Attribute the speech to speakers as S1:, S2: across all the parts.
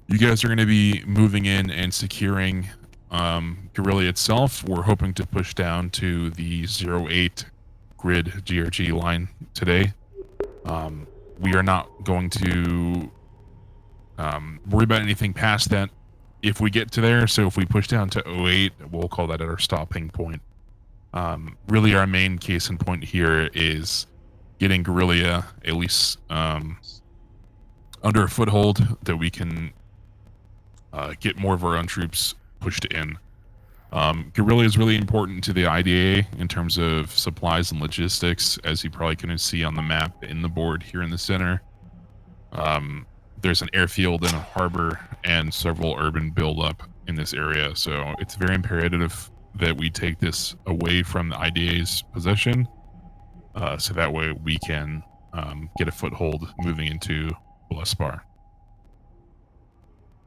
S1: You guys are going to be moving in and securing Garellia itself. We're hoping to push down to the 08 grid GRG line today. We are not going to worry about anything past that if we get to there. So if we push down to 08, we'll call that our stopping point. Really, our main case in point here is getting Garellia at least under a foothold that we can get more of our own troops pushed in. Garellia is really important to the IDA in terms of supplies and logistics, as you probably can see on the map in the board here in the center. There's an airfield and a harbor and several urban buildup in this area, so it's very imperative that we take this away from the IDA's possession, so that way we can get a foothold moving into Blespar.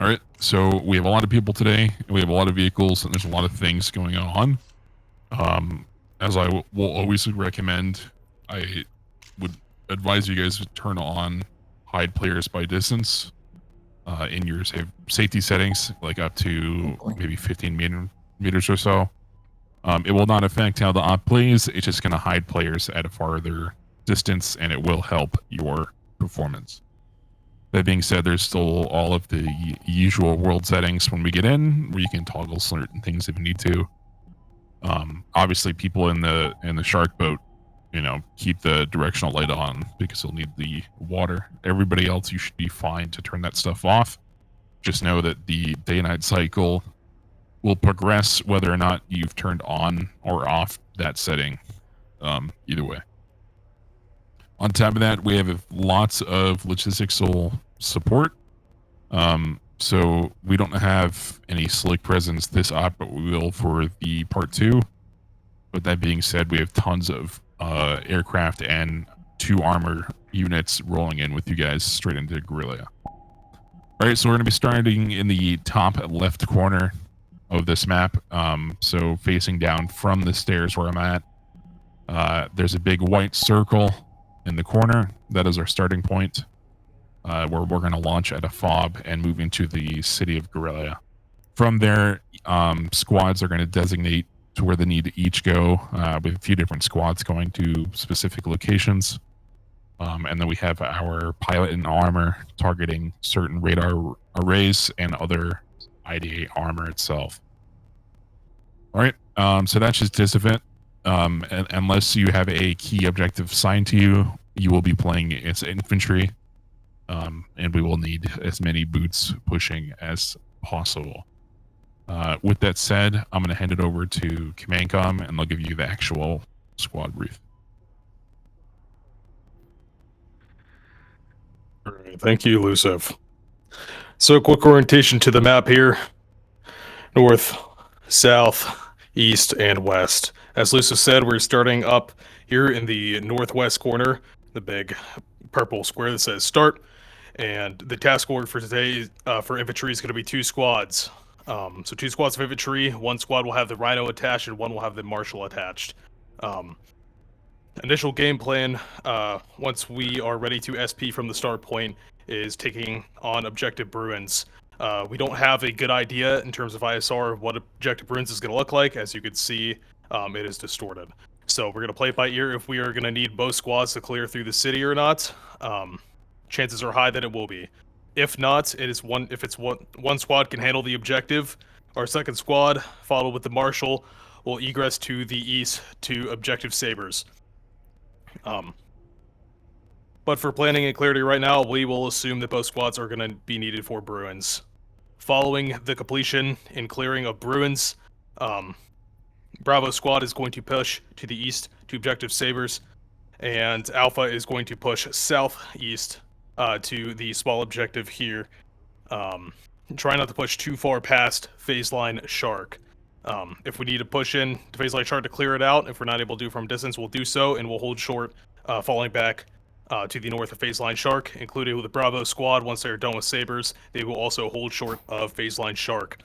S1: All right, so we have a lot of people today, we have a lot of vehicles, and there's a lot of things going on. As I will always recommend, I would advise you guys to turn on hide players by distance in your safety settings, like up to maybe 15 meters or so. It will not affect how the op plays, it's just going to hide players at a farther distance, and it will help your performance. That being said, there's still all of the usual world settings when we get in, where you can toggle certain things if you need to. Obviously, people in the shark boat, keep the directional light on because you'll need the water. Everybody else, you should be fine to turn that stuff off. Just know that the day-night cycle will progress whether or not you've turned on or off that setting. Either way. On top of that, we have lots of logistical support. So we don't have any slick presence this op, but we will for the part 2. But that being said, we have tons of aircraft and 2 armor units rolling in with you guys straight into Garellia. All right, so we're going to be starting in the top left corner of this map. So facing down from the stairs where I'm at, there's a big white circle in the corner. That is our starting point, where we're going to launch at a fob and move into the city of Garellia. From there, squads are going to designate to where they need to each go, with a few different squads going to specific locations. And then we have our pilot and armor targeting certain radar arrays and other IDA armor itself. All right, so that's just this event. And unless you have a key objective assigned to you, you will be playing as infantry, and we will need as many boots pushing as possible. With that said, I'm going to hand it over to Command Com, and they'll give you the actual squad brief.
S2: All right, thank you, Luciv. So, quick orientation to the map here. North, south, east, and west. As Luciv said, we're starting up here in the northwest corner, the big purple square that says start. And the task order for today for infantry is going to be 2 squads. So 2 squads of infantry, 1 squad will have the Rhino attached and 1 will have the Marshal attached. Initial game plan, once we are ready to SP from the start point, is taking on Objective Bruins. We don't have a good idea in terms of ISR of what Objective Bruins is going to look like. As you can see, it is distorted. So we're going to play it by ear if we are going to need both squads to clear through the city or not. Chances are high that it will be. If not, if it's one squad can handle the objective, our second squad, followed with the Marshal, will egress to the east to Objective Sabres. But for planning and clarity right now, we will assume that both squads are going to be needed for Bruins. Following the completion and clearing of Bruins, Bravo squad is going to push to the east to Objective Sabres, and Alpha is going to push southeast to the small objective here. Try not to push too far past phase line Shark. If we need to push in to phase line Shark to clear it out, if we're not able to do from distance, we'll do so, and we'll hold short, falling back to the north of phase line Shark, including with the Bravo squad. Once they're done with Sabres, they will also hold short of phase line Shark.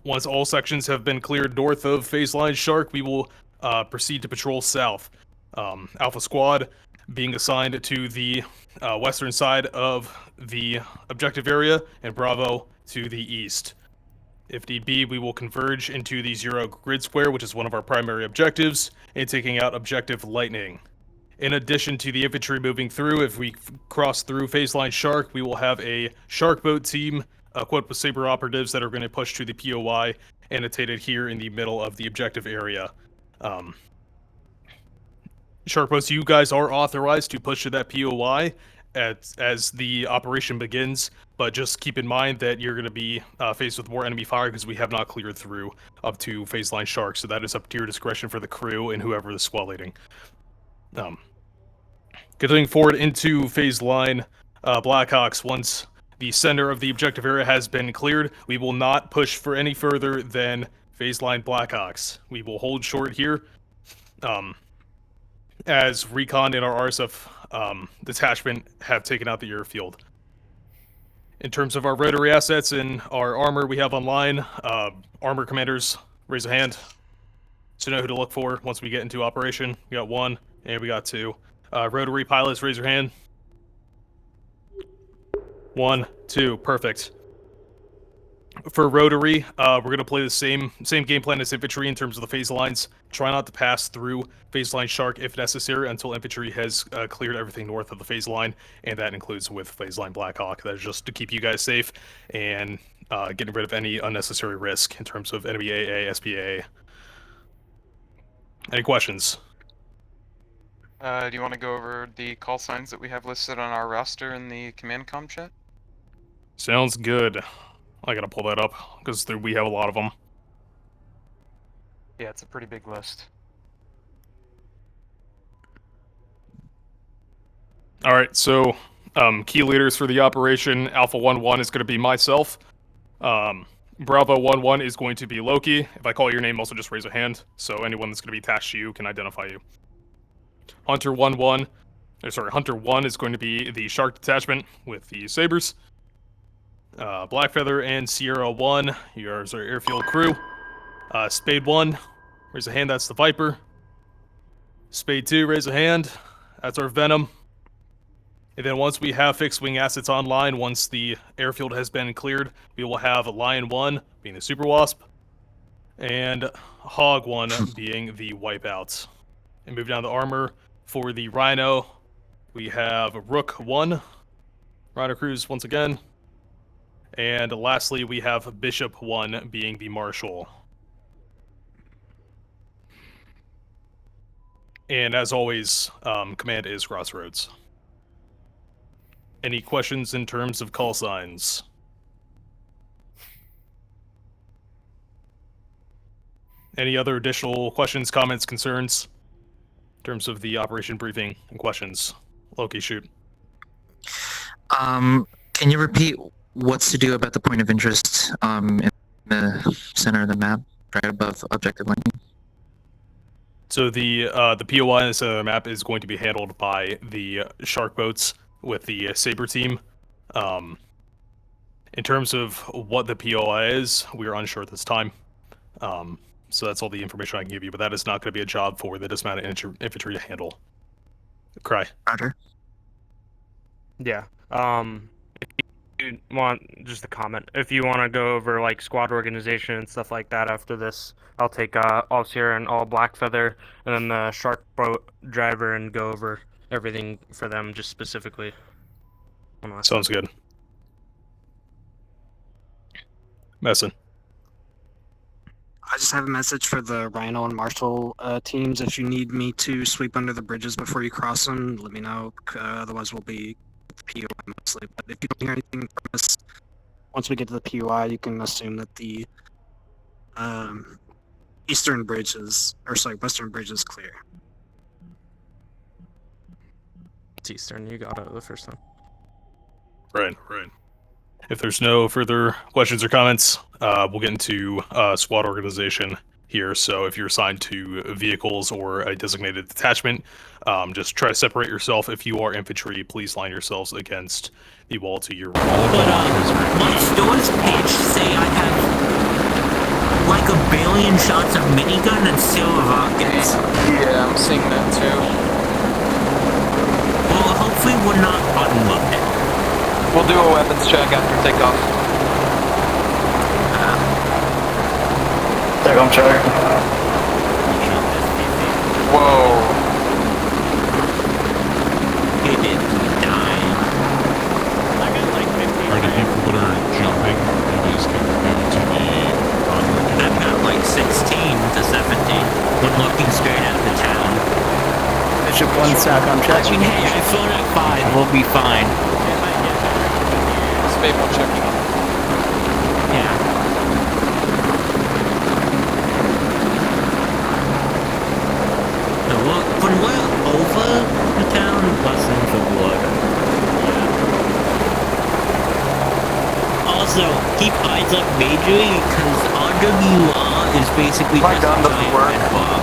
S2: Once all sections have been cleared north of phase line Shark, we will proceed to patrol south. Alpha squad being assigned to the western side of the objective area, and Bravo to the east. If need be, we will converge into the zero grid square, which is one of our primary objectives, and taking out objective lightning. In addition to the infantry moving through, if we cross through phase line Shark, we will have a Shark boat team equipped with Saber operatives that are going to push to the POI, annotated here in the middle of the objective area. Shark boats, you guys are authorized to push to that POI as the operation begins, but just keep in mind that you're going to be faced with more enemy fire because we have not cleared through up to phase line Shark, so that is up to your discretion for the crew and whoever is squad leading. Continuing forward into phase line Blackhawks, once the center of the objective area has been cleared, we will not push for any further than phase line Blackhawks. We will hold short here. As Recon and our RSF detachment have taken out the airfield. In terms of our rotary assets and our armor we have online, armor commanders, raise a hand to know who to look for once we get into operation. We got 1, and we got 2. Rotary pilots, raise your hand. 1, 2, perfect. For rotary, we're going to play the same game plan as infantry in terms of the phase lines. Try not to pass through phase line Shark if necessary until infantry has cleared everything north of the phase line, and that includes with phase line Blackhawk. That is just to keep you guys safe and getting rid of any unnecessary risk in terms of enemy AA, SPA. Any questions?
S3: Do you want to go over the call signs that we have listed on our roster in the command comm chat?
S2: Sounds good. I gotta pull that up because we have a lot of them.
S3: Yeah, it's a pretty big list.
S2: All right, so key leaders for the operation: Alpha 1-1 is going to be myself. Bravo 1-1 is going to be Loki. If I call your name, also just raise a hand, so anyone that's going to be attached to you can identify you. Hunter 1-1, Hunter 1 is going to be the Shark detachment with the Sabers. Blackfeather and Sierra 1, yours are airfield crew. Spade 1, raise a hand, that's the Viper. Spade 2, raise a hand, that's our Venom. And then once we have fixed wing assets online, once the airfield has been cleared, we will have Lion 1 being the Super Wasp, and Hog 1 being the Wipeout. And moving down the armor, for the Rhino, we have Rook 1, Rhino Cruise once again. And lastly, we have Bishop 1 being the Marshal. And as always, command is Crossroads. Any questions in terms of call signs? Any other additional questions, comments, concerns in terms of the operation briefing and questions? Loki, shoot.
S4: Can you repeat what's to do about the point of interest in the center of the map, right above objective lightning?
S2: So the POI in the center of the map is going to be handled by the Shark boats with the Saber team. In terms of what the POI is, we are unsure at this time. So that's all the information I can give you, but that is not going to be a job for the dismounted infantry to handle. Cry.
S4: Roger.
S5: Yeah. If you want, just a comment. If you want to go over like squad organization and stuff like that after this, I'll take all Sierra and all Blackfeather, and then the Shark boat driver, and go over everything for them just specifically.
S2: Sounds good. Messin.
S6: I just have a message for the Rhino and Marshall teams. If you need me to sweep under the bridges before you cross them, let me know. Otherwise, we'll be at the POI mostly. But if you don't hear anything from us, once we get to the POI, you can assume that the western bridge is clear.
S5: It's Eastern. You got it the first time.
S2: Right. If there's no further questions or comments, we'll get into squad organization here. So if you're assigned to vehicles or a designated detachment, just try to separate yourself. If you are infantry, please line yourselves against the wall to your right.
S7: But my stores page say I have like a billion shots of minigun and silver rockets.
S3: Yeah, I'm seeing that too.
S7: hopefully we're not unloaded.
S8: We'll do a weapons check after takeoff.
S9: Take check.
S8: Whoa.
S7: It is dying.
S1: Are the people that are jumping, you guys can move to the onward?
S7: I've got like 16 to 17. We're looking straight at the town.
S9: Bishop 1 SACOM check.
S7: Hey, I float at 5. We'll be fine.
S8: Spade 1 checking.
S7: Yeah. So when we're over the town, blessing for blood. Also, keep eyes up majorly, because RWR is basically
S8: My
S7: just
S8: gun
S7: a
S8: doesn't
S7: giant
S8: work.
S7: red bar.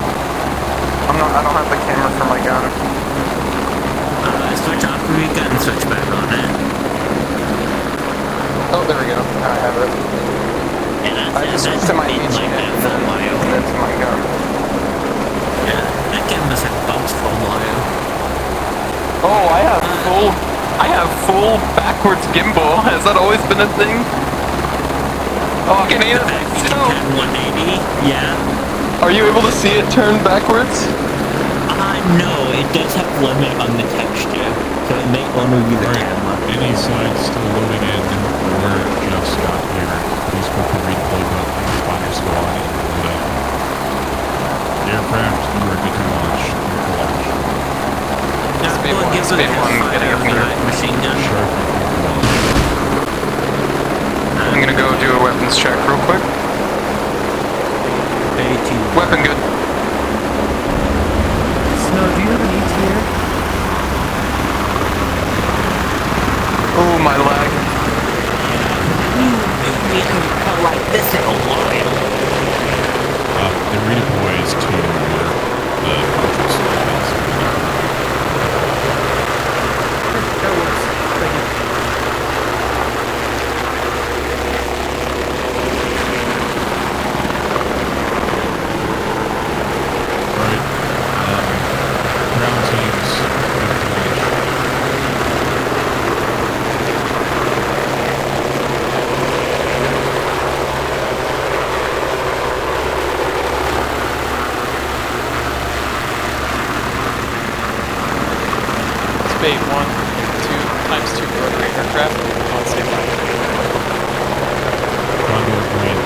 S8: I don't have the camera for my gun.
S7: Switch off of your gun, switch back on it.
S8: Oh, there we go. I have it.
S7: Yeah,
S8: I just
S7: that's
S8: switched to my
S7: been
S8: HE
S7: like that
S8: and
S7: for a
S8: then
S7: while.
S8: to my gun.
S7: Yeah, that game must have bugs for a while.
S8: Oh, I have full backwards gimbal. Has that always been a thing? Oh, can you?
S7: The fact that you can 180, yeah.
S8: Are you able to see it turn backwards?
S7: No, it does have limit on the texture, so it may only be the camera.
S1: Any side still loading in or just got here, please click the redeploy button and find your squad and load up. The aircraft, you are good to launch.
S8: Spade 1 getting up here.
S7: Machine gun.
S1: Sharp,
S8: I'm gonna go do a weapons check real quick. Weapon good.
S9: Snow, do you have an ETA?
S8: Oh, my lag.
S7: We haven't like this in a while.
S1: it redeploys to the fortress.
S9: That works. Thank you.
S1: Ground teams.
S8: Spade 1, 2 times 2 rotary aircraft on standby.
S1: Conduit green.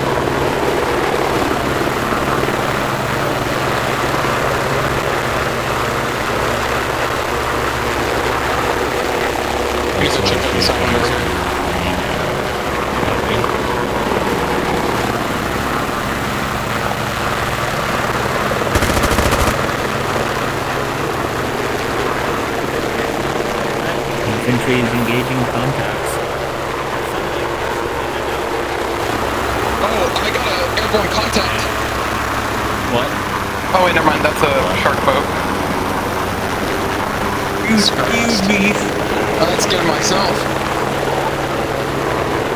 S8: Use a chip in the second rotary.
S7: Infantry is engaging contacts.
S8: Oh, I got a airborne contact.
S7: What?
S8: Oh wait, never mind. That's a shark boat.
S7: Excuse me.
S8: That's scared myself.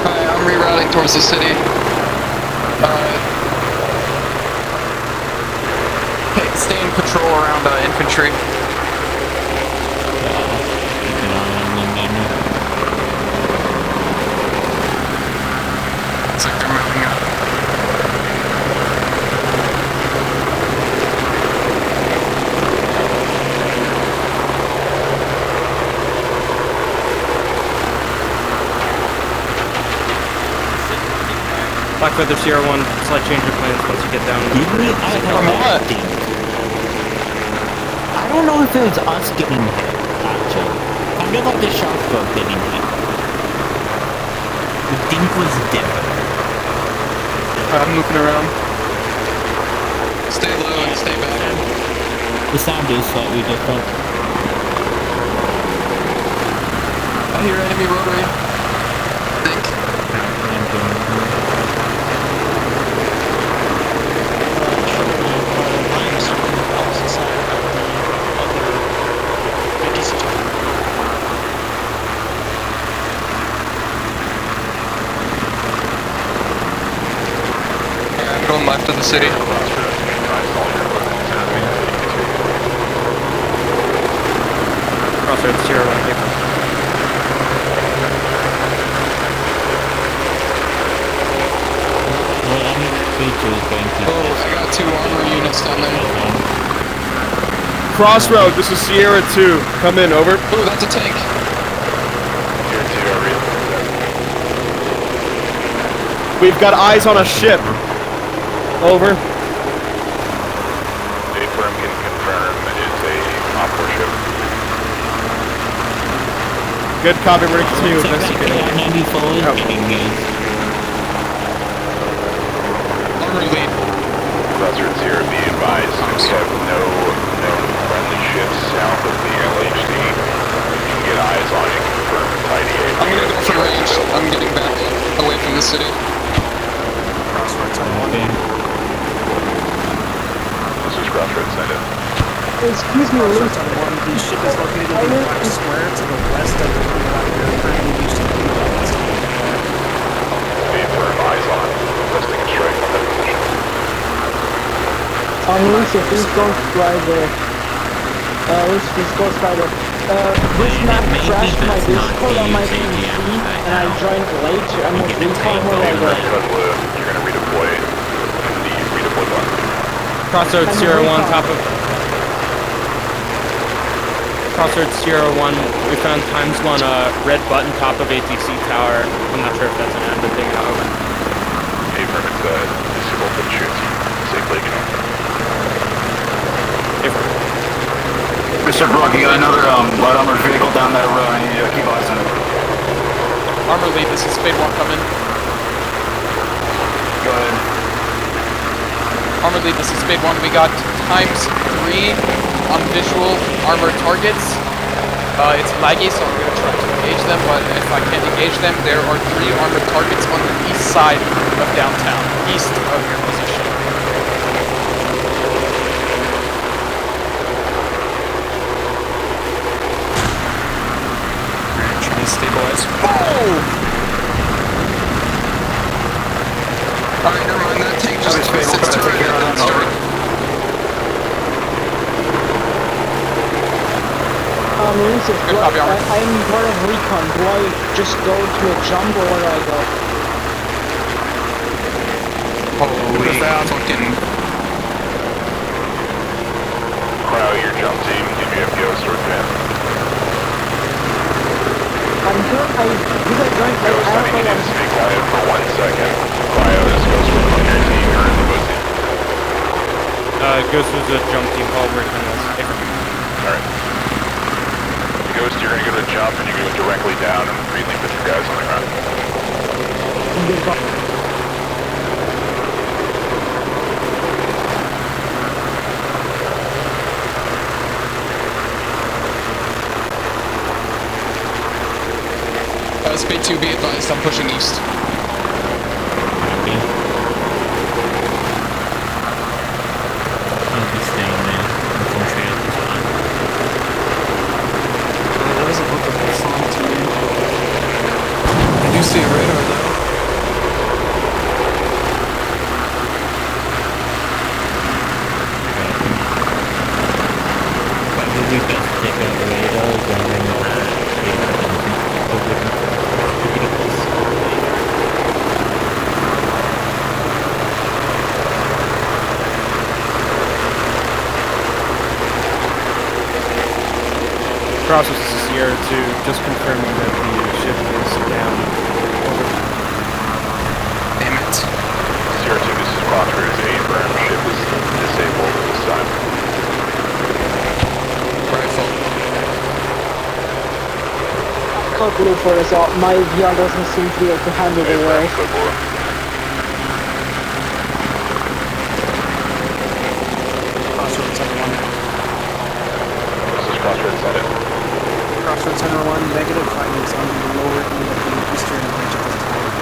S8: Hi, I'm rerouting towards the city. Hey, stay in patrol around infantry. Looks like they're moving up.
S5: Black Feather Sierra 1, slight change of plans once you get down.
S7: I don't know if it was us getting hit, actually. Kind of like the shark boat getting hit. The think was different.
S8: I'm moving around. Stay low and stay back.
S7: The sound is slightly different.
S8: I hear enemy rotary. Think. I'm going left of the city.
S5: Cross Crossroads, Sierra 1, paper.
S8: Oh, I got 2 armor units down there.
S2: Crossroad, this is Sierra 2. Come in, over.
S8: Oh, that's a tank.
S2: We've got eyes on a ship. Over.
S10: Affirm can confirm it's a offshore ship.
S2: Good copy, we're gonna continue investigating.
S8: Armor lead.
S10: Crossroads here, be advised, we have no friendly ships south of the LHD. You can get eyes on it, confirm tidy A.
S8: I'm gonna go for range. I'm getting back away from the city.
S6: Crossroads on 1.
S10: This is Crossroads, send it.
S9: Excuse me,
S6: Crossroads on 1. The ship is located in the black square to the west of the currently used to be west.
S10: Affirm eyes on. Requesting a strike on that position.
S9: Lisa, please don't fly there. Lisa, please don't fly there. This map crashed my Discord on my PC, and I joined late. I'm not recalling whatever.
S10: You're gonna redeploy the redeploy button.
S5: Crossroads, Sierra 1, top of... Crossroads, Sierra 1, we found times 1, red button top of ATC tower. I'm not sure if that's an active thing, however.
S10: Affirm, it's disabled for the shoots. Safely, you know.
S11: Mr. Brook, you got another light armored vehicle down that road. I need you to keep eyes on it.
S8: Armor lead, this is Spade 1 coming.
S11: Go ahead.
S8: Armor lead, this is Spade 1. We got times 3 on visual armor targets. It's laggy, so I'm going to try to engage them, but if I can't engage them, there are 3 armored targets on the east side of downtown, east of your position. Trying to stabilize. Oh! Alright, never mind, that tank just sits to right at that start.
S9: Lisa,
S8: Good copy, armor.
S9: I'm part of recon. Do I just go to a jump or where do I go?
S8: Holy fucking...
S10: Cryo, your jump team, give me FPO start command.
S9: I'm sure I joined like
S10: Ghost, I need you to stay quiet for 1 second. Cryo, this goes for the your team, you're in the pussy.
S5: Ghost was a jump team called Rickman was.
S10: Alright. Ghost, you're gonna go to the jump and you're gonna go directly down and really put your guys on the ground.
S8: Spade 2, be advised, I'm pushing east.
S7: I'll be staying there. Unfortunately, at this time.
S6: That doesn't look like a song to me.
S8: I do see a radar though.
S7: Probably best to take out the radars and then
S2: Crossroads, this is Sierra 2, just confirming that the ship is down. Over.
S8: Damn it.
S10: Sierra 2, this is Crossroads, Affirm, ship is disabled at this time.
S8: Rifle.
S9: Can't believe for this out. My VR doesn't seem to be able to handle the way.
S6: Crossroads Center 1.
S10: This is Crossroads, send it.
S6: Crossroads Center 1, negative findings on the lower end of the eastern ridge at this time.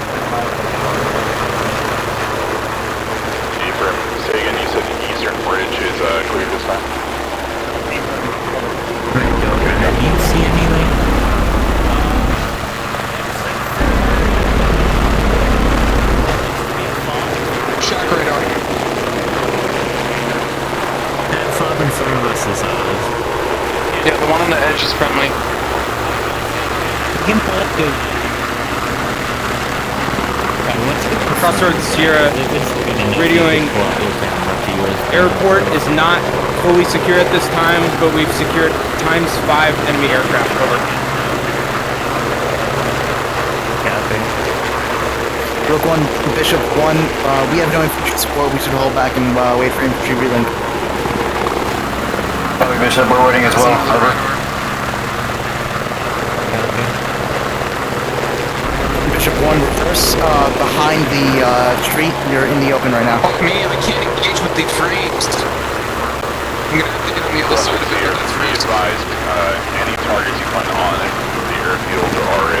S10: Affirm, say again, you said the eastern bridge is clear this time?
S7: do you see any like
S8: Shack radar.
S7: that fog in front of us is
S8: Yeah, the one on the edge is friendly.
S7: can pull up to...
S12: Crossroads Sierra, radioing airport is not fully secure at this time, but we've secured ×5 enemy aircraft. Over.
S13: Copy. Rook 1, Bishop 1, we have no infantry support. We should hold back and wait for infantry relink.
S11: Copy, Bishop. We're waiting as well. Over.
S13: Bishop 1, reverse behind the street. You're in the open right now.
S3: Fuck me, I can't engage with the frames. I'm gonna have to get on the other side of it with the frames.
S10: Advised, any targets you find on the airfield are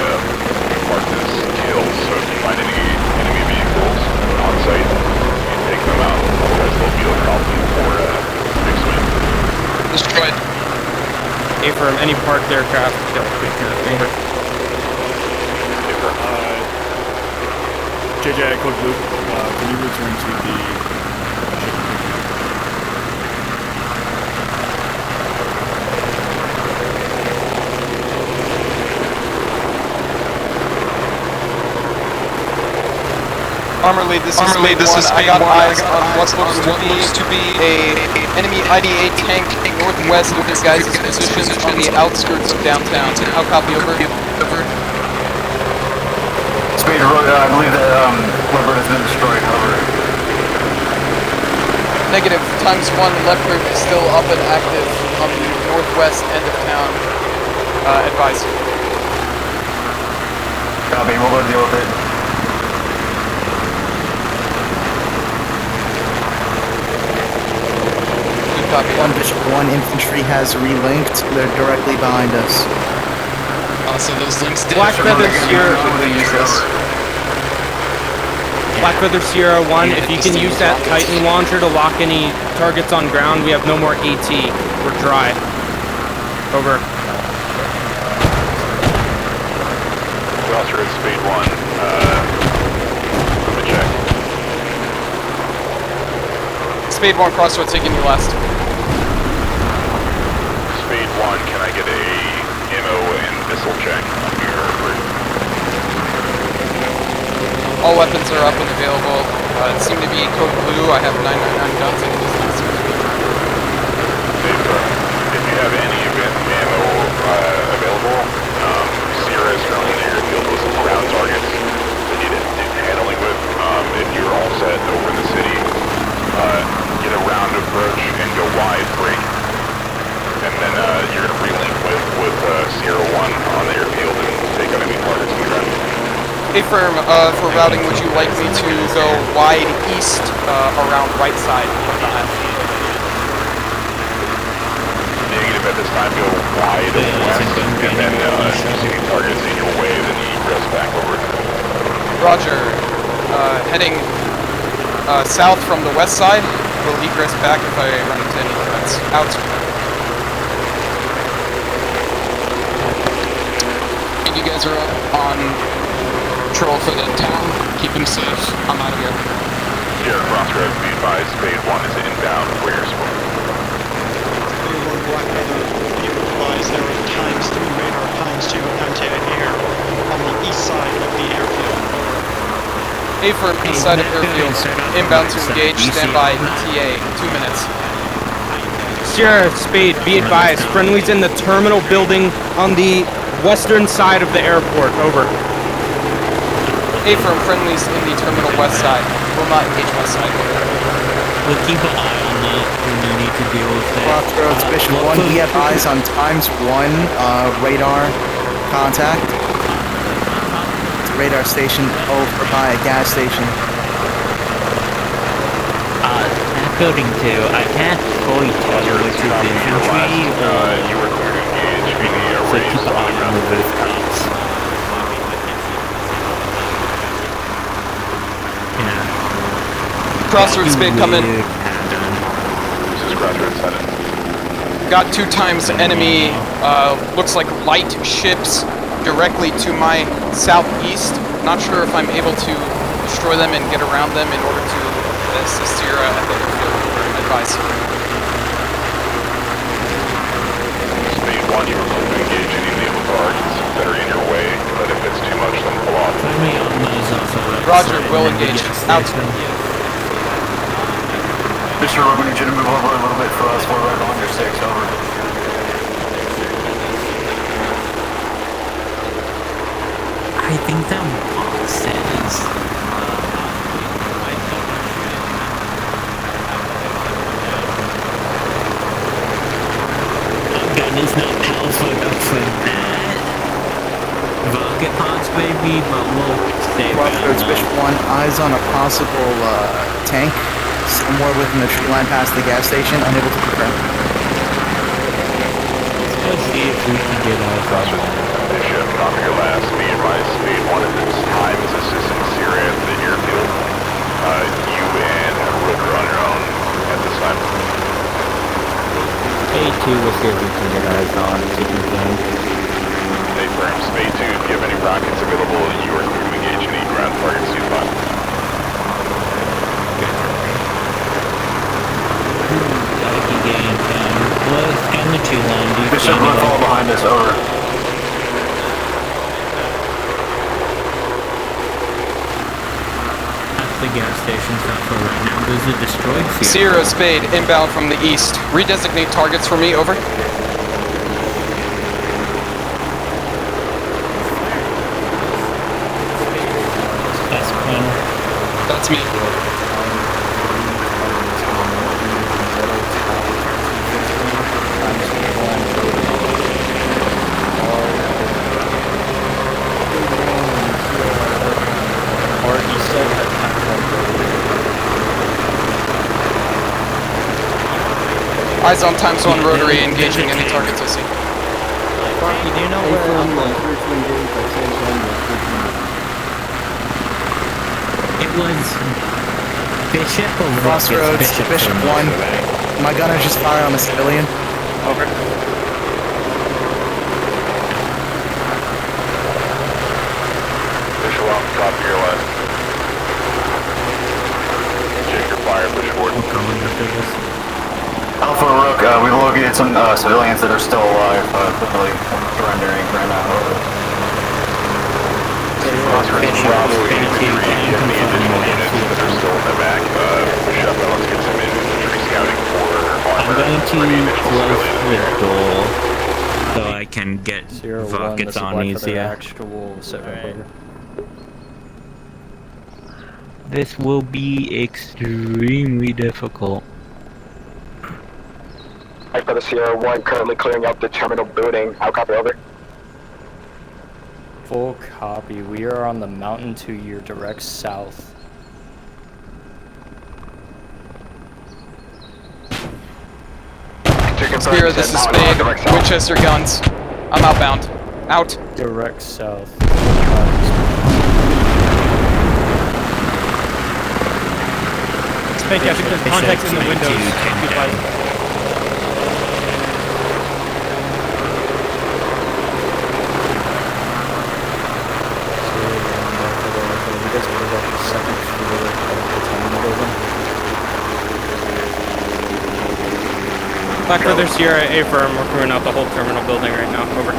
S10: marked as kills, so if you find any enemy vehicles on site, you take them out, otherwise they'll be a problem for fixing.
S3: Destroyed.
S12: Affirm, any parked aircraft, don't take care of me.
S14: JJ, Code Blue, can you return to the
S8: Armor lead, this is I got eyes on what looks to be a enemy IDA tank northwest of your guys' position on the outskirts of downtown. How copy, over? Over.
S11: Speed, I believe that Leopard has been destroyed. Over.
S8: Negative. ×1 Leopard is still up and active on the northwest end of town. Advise.
S11: Copy, we'll go deal with it.
S8: Copy.
S13: 1 Bishop 1 infantry has relinked. They're directly behind us.
S3: So those links did.
S12: Black Feather Sierra 1, if you can use that Titan launcher to lock any targets on ground, we have no more AT. We're dry. Over.
S10: Crossroads Speed 1, let me check.
S8: Speed 1 Crossroads taking you last.
S10: Speed 1, can I get a ammo and missile check on your group?
S8: All weapons are up and available. It seemed to be Code Blue. I have 999 guns and this needs to be.
S10: If you have any ammo available, Sierra is currently in the airfield with some ground targets that you need handling with. If you're all set over in the city, get a round approach and go wide break. And then you're going to relink with Sierra 1 on the airfield and take out any targets on the ground.
S8: Affirm, for routing, would you like me to go wide east around right side of the map?
S10: Negative at this time, go wide west, and then if you see any targets in your way, then you egress back over.
S8: Roger. Heading south from the west side, will egress back if I run into any threats. Out.
S3: You guys are up on patrol for the town. Keep him safe. I'm out of here.
S10: Sierra Crossroads, be advised, Phase 1 is inbound where you're supposed to
S15: be. Black Feather, be advised there are ×3 radar, ×2 anti-air on the east side of the airfield.
S8: Affirm, east side of airfield. Inbound to engage. Standby. ETA. 2 minutes.
S12: Sierra, Spade, be advised. Friendly's in the terminal building on the western side of the airport. Over.
S8: Affirm, friendlies in the terminal west side. Will not engage west side.
S7: We'll keep an eye on that when you need to deal with that.
S13: Crossroads Bishop 1, we have eyes on ×1 radar contact. It's a radar station over by a gas station.
S7: Building 2, I can't fully tell you which is infantry or...
S10: you were clear to engage in the
S7: so keep an eye on the both counts.
S8: Crossroads Spade coming.
S10: This is Crossroads headed.
S8: Got 2 times enemy, looks like light ships directly to my southeast. Not sure if I'm able to destroy them and get around them in order to assist Sierra at the airfield. Advice.
S10: Speed 1, you were clear to engage any naval targets. that are in your way, but if it's too much, then pull off.
S7: Put me on those also.
S3: Roger, will engage. Out.
S11: Mr. Rogue, we need you to move over a little bit for us. We're right on your 6, over.
S7: I think that box says. Gun is not powerful enough for that. Rocket pods, baby, but we'll stay
S13: Crossroads,
S7: back.
S13: Bishop 1, eyes on a possible tank somewhere within the tree line past the gas station, unable to confirm.
S7: Let's see if we can get out of
S10: Bishop, copy your last speed. My speed 1 at this time is assisting Sierra at the airfield. You and Rook are on your own at this time.
S7: A2, we'll see if we can get eyes on anything.
S10: Hey, firm, Spade 2, if you have any rockets available, you are clear to engage any ground targets you find.
S7: Lucky game, let's scan the 2 line. Do you
S11: Bishop,
S7: see anyone?
S11: fall behind us, over.
S7: That's the gas station's not for right now. There's a destroyed
S3: Sierra Spade, inbound from the east. Redesignate targets for me, over.
S7: That's Quinn.
S3: That's me. Eyes on times 1 rotary, engaging any targets I see.
S7: Sparky, do you know where it was Bishop or Rook?
S13: Crossroads,
S7: It's
S13: Bishop
S7: for
S13: 1.
S7: most, right?
S13: My gunner just fired on a civilian.
S3: Over.
S10: Bishop 1, copy your last. Check your fire, Bishop 4.
S7: I'm coming after this.
S11: Alpha Rook, we located some civilians that are still alive, quickly surrendering right now, over.
S10: Crossroads, Bravo, infantry, if you have any additional units that are still in the back, Bishop, let's get some infantry scouting for
S7: I'm
S10: armor.
S7: going to
S10: Any additional
S7: close
S10: civilians
S7: the
S10: there?
S7: door so I can get rockets on easier. This will be extremely difficult.
S16: Alpha for the Sierra 1, currently clearing out the terminal building. How copy, over?
S17: Full copy. We are on the mountain to your direct south.
S3: Sierra, this is Spade. Winchester guns. I'm outbound. Out.
S17: Direct south.
S12: Spade, I think there's contacts in the windows. Be advised. Black Feather Sierra A firm, we're clearing out the whole terminal building right now. Over.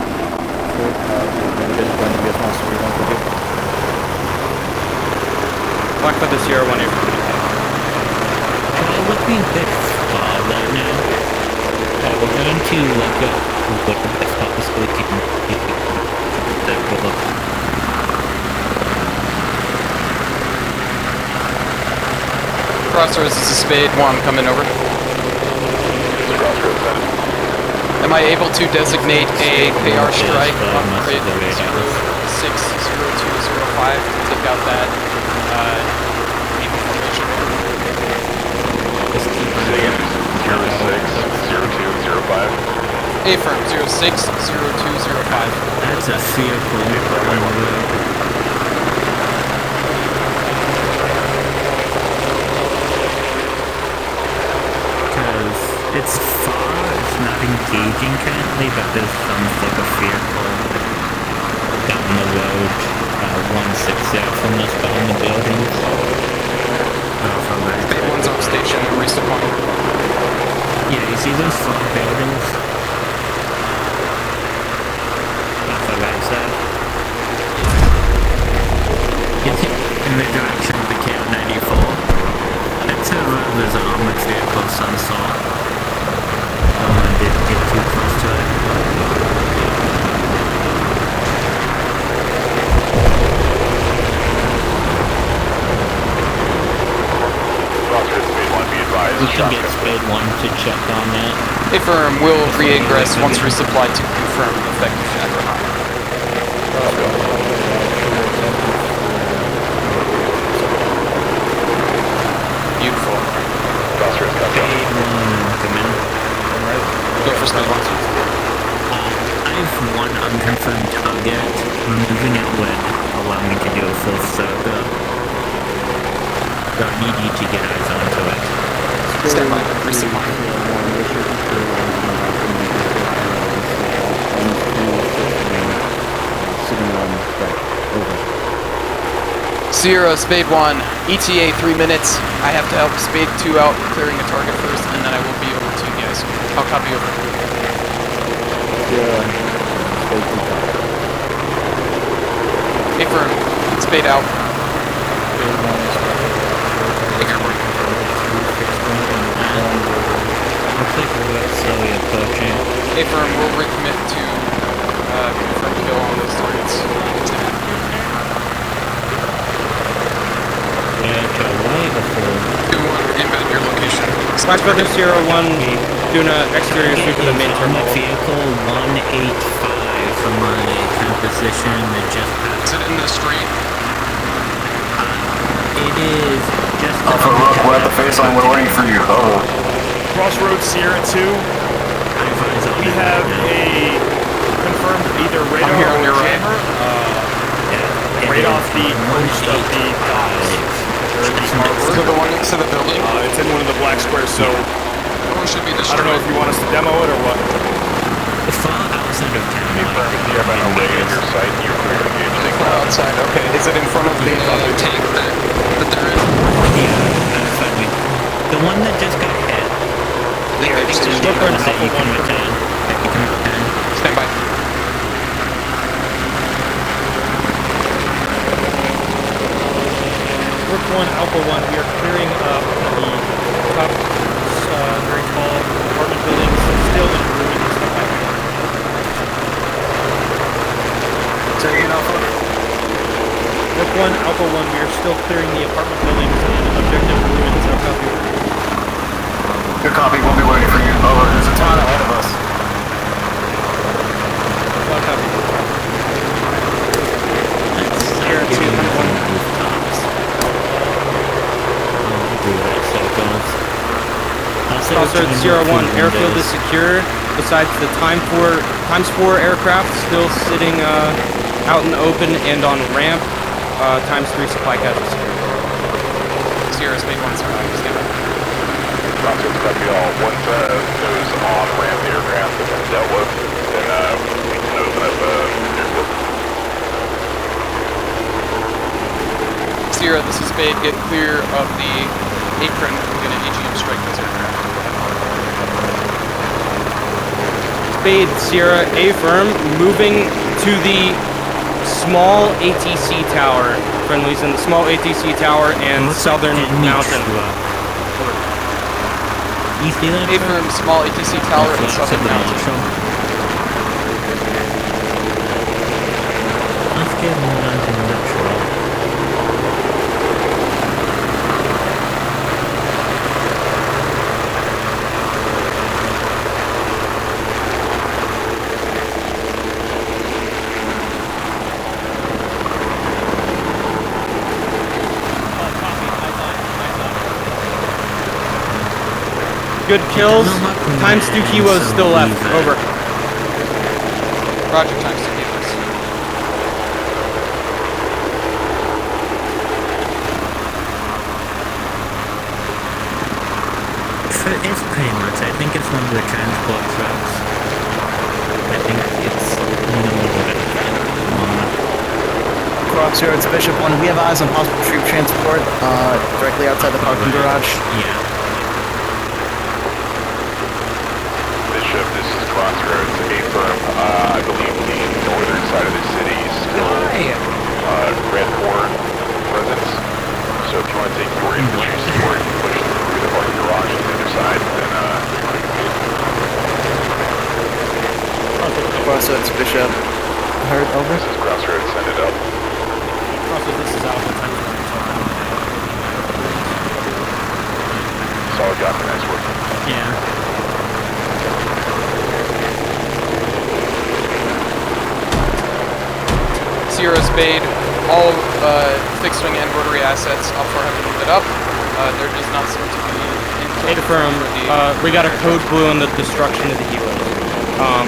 S12: Black Feather Sierra 1 A firm.
S7: We're looking a bit far right now. We're going to look at what the best possibility can be. That will look.
S3: Crossroads, this is Spade 1 coming over. Am I able to designate a KR strike on grid 060205 to take out that aim formation?
S10: 060205.
S3: A firm 060205.
S7: That's a fearful. It's far, it's not engaging currently, but there's some sort of vehicle down the road, 160 from us behind the buildings.
S3: Spade 1's on station and resupply.
S7: Yeah, you see those 4 buildings? Off the right side. We can get Spade 1 to check on that.
S8: Affirm will re-ingress once resupplied to confirm effective shack or not. Beautiful. Go for Spade 1.
S7: I have one unconfirmed target. Removing it would allow me to do a full circle. So I need you to get eyes onto it.
S8: Stand by. Resupply. Sierra, Spade 1, ETA 3 minutes. I have to help Spade 2 out clearing a target first, and then I will be over to you guys. I'll copy over. Affirm. Spade out.
S7: Looks like we're slowly approaching.
S8: Affirm will recommit to confirm kill on those targets. Inbound your location.
S12: Black Feather Sierra 1 doing an exterior sweep of the main terminal.
S7: Vehicle 185 from my current position that just passed.
S8: Is it in the street?
S7: It is just
S11: Alpha Rook, we're at the phase line, we're waiting for you. Oh.
S2: Crossroads Sierra 2. We have a confirmed either radar
S8: here on
S2: or
S8: your right.
S2: jammer right off the coast of the docks.
S8: Is it the one next to the building?
S2: It's in one of the black squares, so
S8: Oh, it should be the
S2: I don't know if you want us to demo it or what.
S7: far outside of town.
S10: Affirm, if you have an array at your site, you're clear to engage.
S8: Well, outside, okay. Is it in front of the tank that they're in?
S7: Yeah, finally. The one that just got hit.
S12: Look for an Alpha 1
S7: return.
S8: Stand by.
S2: Rook 1, Alpha 1, we are clearing up the top very tall apartment buildings still in ruins and stuff like that.
S13: Say again, Alpha.
S2: Rook 1, Alpha 1, we are still clearing the apartment buildings and objective ruins. I'll copy.
S11: Good copy, we'll be waiting for you. Over, there's a ton ahead of us.
S2: I'll copy.
S7: Sierra 2,
S12: Crossroads Sierra 1, airfield is secure. Besides the times 4 aircraft still sitting out in the open and on ramp. Times 3 supply cache is secure.
S8: Sierra Spade 1 survived. Stand by.
S10: Crossroads copy all. Once those on-ramp aircraft have been dealt with, then we can open up airfield.
S8: Sierra, this is Spade. Get clear of the apron. We're going to AGM strike those aircraft.
S12: Spade Sierra A-firm moving to the small ATC tower. Friendlies in the small ATC tower and southern mountain.
S8: A-firm, small ATC tower and southern mountain.
S7: Let's get more onto natural.
S12: Good kills. Times 2 kilos still left. Over.
S8: Roger, times 2 kilos.
S7: It's pretty much. I think it's one of the transport trucks. I think it's in the middle of it.
S13: Crossroads Bishop 1, we have eyes on possible troop transport directly outside the parking garage.
S7: Yeah.
S10: Bishop, this is Crossroads. A-firm, I believe the northern side of the city is still red horde presence. So if you want to take your infantry support and push through the parking garage on the other side, then
S13: Crossroads Bishop. Heard, over.
S10: This is Crossroads, send it up.
S2: Crossroads, this is Alpha.
S10: Solid copy. Nice work.
S7: Yeah.
S8: Sierra Spade, all fixed wing and rotary assets up for have been lit up. There does not seem to be any
S12: Affirm. We got a code blue on the destruction of the helos.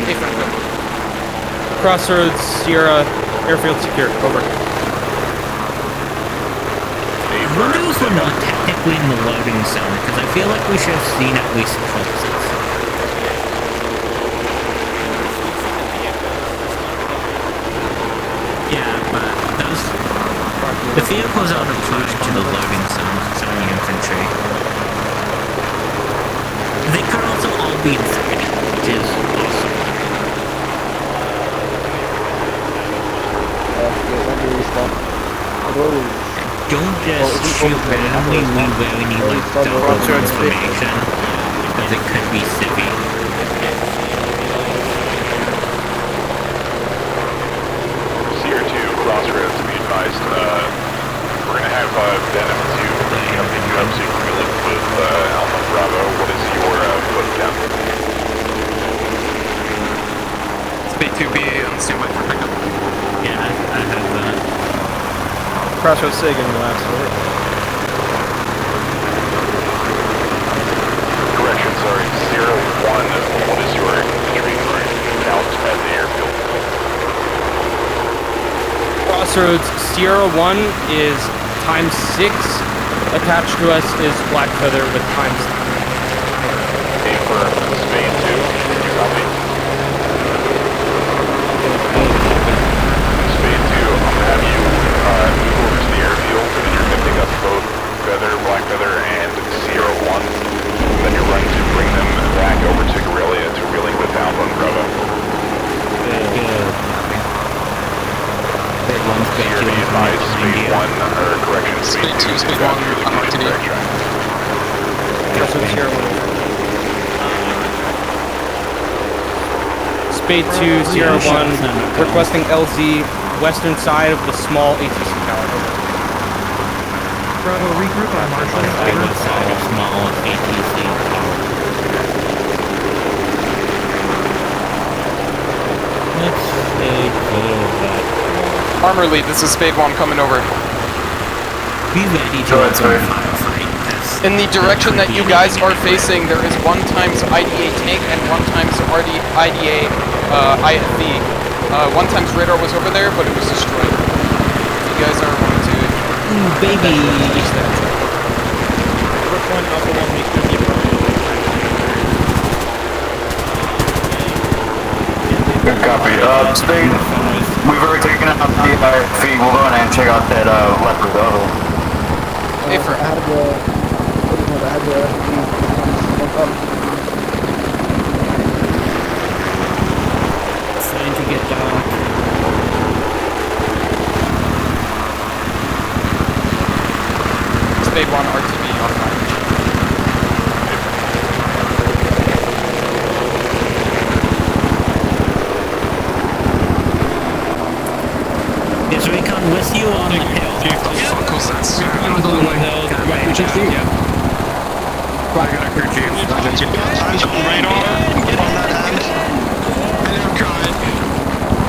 S8: Affirm, code blue.
S12: Crossroads, Sierra, airfield secure. Over.
S7: I wonder if we're not technically in the loading zone, because I feel like we should have seen at least pulses. Yeah, but those... The vehicles aren't applied to the loading zone, it's only infantry. They could also all be infected, which is awesome. Don't just shoot randomly, we really need like double information, because it could be civvy.
S10: Sierra 2, Crossroads, to be advised, we're going to have Venom 2 pick you up so you can be linked with Alpha Bravo. What is your foot count?
S3: Speed 2B on standby for pickup.
S7: Yeah, I have that.
S12: Crossroads Sagan, last word.
S10: Correction, sorry. Sierra 1, what is your entry count at the airfield?
S12: Crossroads, Sierra 1 is ×6. Attached to us is Black Feather with ×3.
S10: Affirm, Spade 2, you copy? Spade 2, I'm going to have you move over to the airfield, and you're going to pick up both Feather, Black Feather, and Sierra 1. Then you're going to bring them back over to Garellia to relink with Alpha and Bravo. Sierra, be advised, Speed 1, or correction, Speed 2 is back through the commercial direct track.
S12: Spade 2, Sierra 1, requesting LZ, western side of the small ATC tower.
S9: Bravo, regroup on Marshall.
S7: Western side of small ATC tower. Let's say that.
S8: Armor lead, this is Spade 1 coming over.
S7: Be ready to open firefight.
S8: In the direction that you guys are facing, there is 1 times IDA tank and 1 times IDA IFV. 1 times radar was over there, but it was destroyed. If you guys are wanting to...
S7: Ooh, baby!
S11: Good copy. Spade, we've already taken out the IFV. We'll go in and check out that leopard level.
S7: Starting to get dark.
S8: Spade 1 RTB offline.
S7: Is Recon with you on the hill?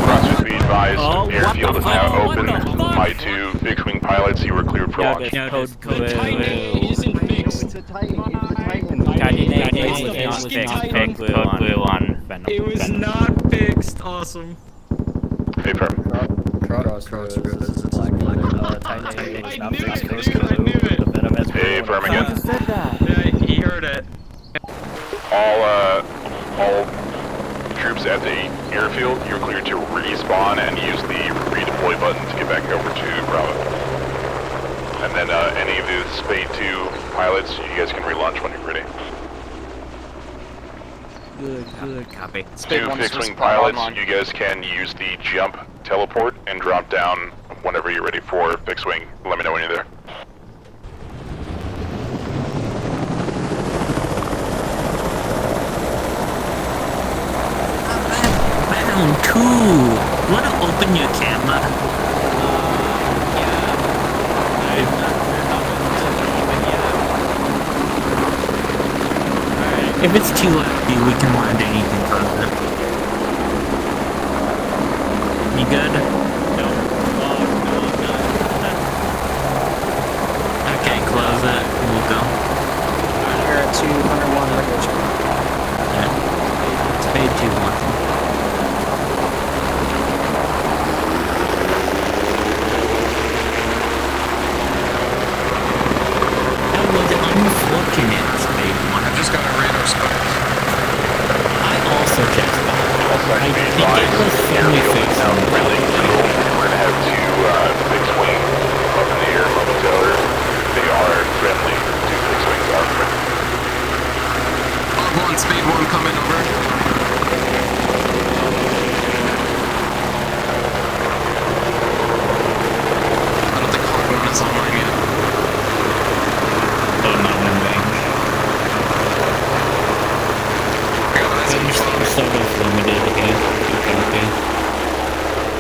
S10: Crossroads, be advised, airfield is now open. My 2 fixed wing pilots, you were cleared for launch.
S17: It was not fixed. Awesome.
S10: Affirm.
S17: Crossroads is black feather. I knew it.
S10: Affirm again.
S17: Yeah, he heard it.
S10: All troops at the airfield, you're cleared to respawn and use the redeploy button to get back over to Bravo. And then any of the Spade 2 pilots, you guys can relaunch when you're ready.
S7: Good copy.
S10: 2 fixed-wing pilots, you guys can use the jump teleport and drop down whenever you're ready for fixed-wing. Let me know when you're there.
S7: Venom 2! Wanna open your camera? If it's too empty, we can land and you can close it. You good? No. Okay, close it. We'll go.
S6: We're at 201 regulation.
S7: Yeah. Spade 2-1. Unfortunate Spade 1.
S3: I just got a radar spot.
S7: I also just got I think it was family face on
S10: really little. We're gonna have two fixed wings up in the air momentarily. They are friendly. Two fixed wings are friendly.
S3: Hog 1, Spade 1 coming over. I don't think Hog 1 is online yet.
S7: Oh, not in range. Service limited again. Okay.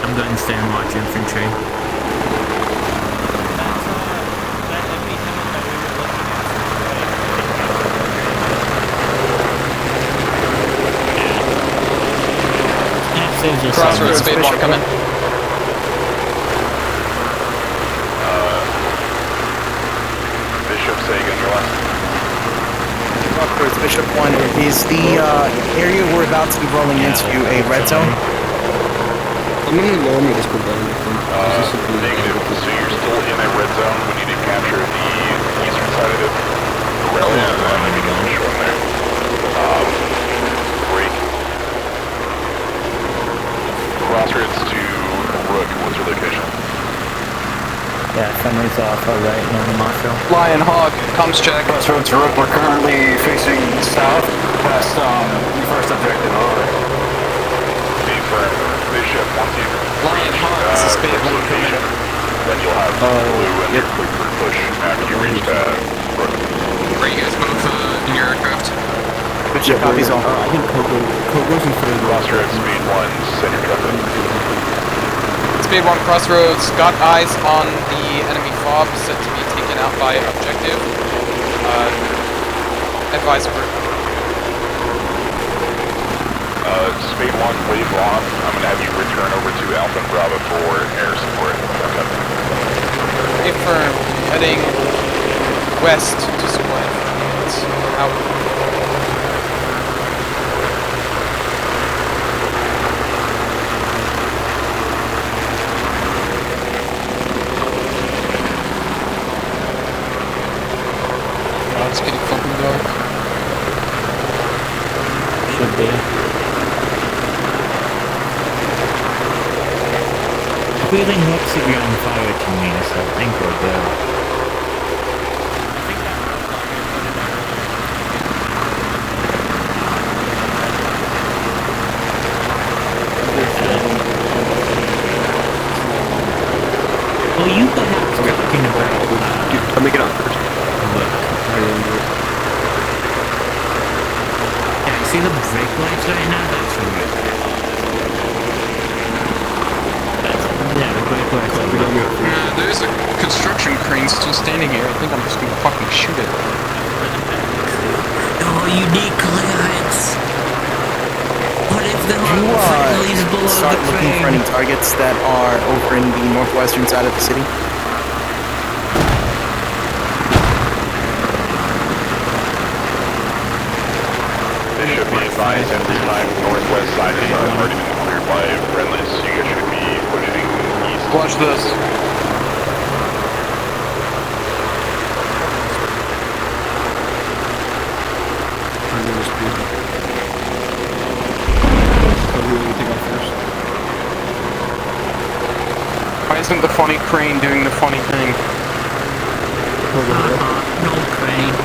S7: I'm going to stay and watch infantry.
S8: Crossroads, Spade 1 coming.
S10: Bishop, say again your last.
S13: Crossroads, Bishop 1, is the area we're about to be rolling into a red zone?
S14: I'm gonna lower me this per button.
S10: Negative. So you're still in a red zone. We need to capture the eastern side of it. Garellia, and then we can push from there. Break. Crossroads to Rook. What's your location?
S17: Yeah, Fenway's off, alright, no Marshall.
S8: Lion Hog, comms check.
S11: Crossroads to Rook, we're currently facing south past the first objective, over.
S10: Confirm. Bishop, once you
S8: Lion Hog, this is Spade 1 coming.
S10: then you'll have blue and your quick push after you reach Rook.
S3: Are you guys both in your aircraft?
S13: Bishop, copies all.
S14: I think Kogo's in front of the
S10: Crossroads, Speed 1, send your truck in.
S8: Spade 1 Crossroads, got eyes on the enemy fob, set to be taken out by objective. Advise over.
S10: Speed 1, wave off. I'm going to have you return over to Alpha and Bravo for air support.
S8: Affirm, heading west to support. Out. It's getting fucking dark.
S17: Should be.
S7: Feeling looks like you're on fire to me, so I think we're good. Well, you perhaps talking about
S14: let me get on first.
S7: Yeah, I see the brake lights right now, that's really good. Yeah, the brake lights are really good.
S3: There's a construction crane still standing here. I think I'm just gonna fucking shoot it.
S7: Oh, you need clearance! What if there are friendlies below
S13: Start
S7: the
S13: looking for
S7: crane?
S13: any targets that are over in the northwestern side of the city.
S10: Bishop, be advised at this time, northwest side has already been cleared by friendlies. You guys should be pushing east.
S8: Watch this.
S14: I'm gonna speed. So who will you take off first?
S3: Why isn't the funny crane doing the funny thing?
S7: No crane.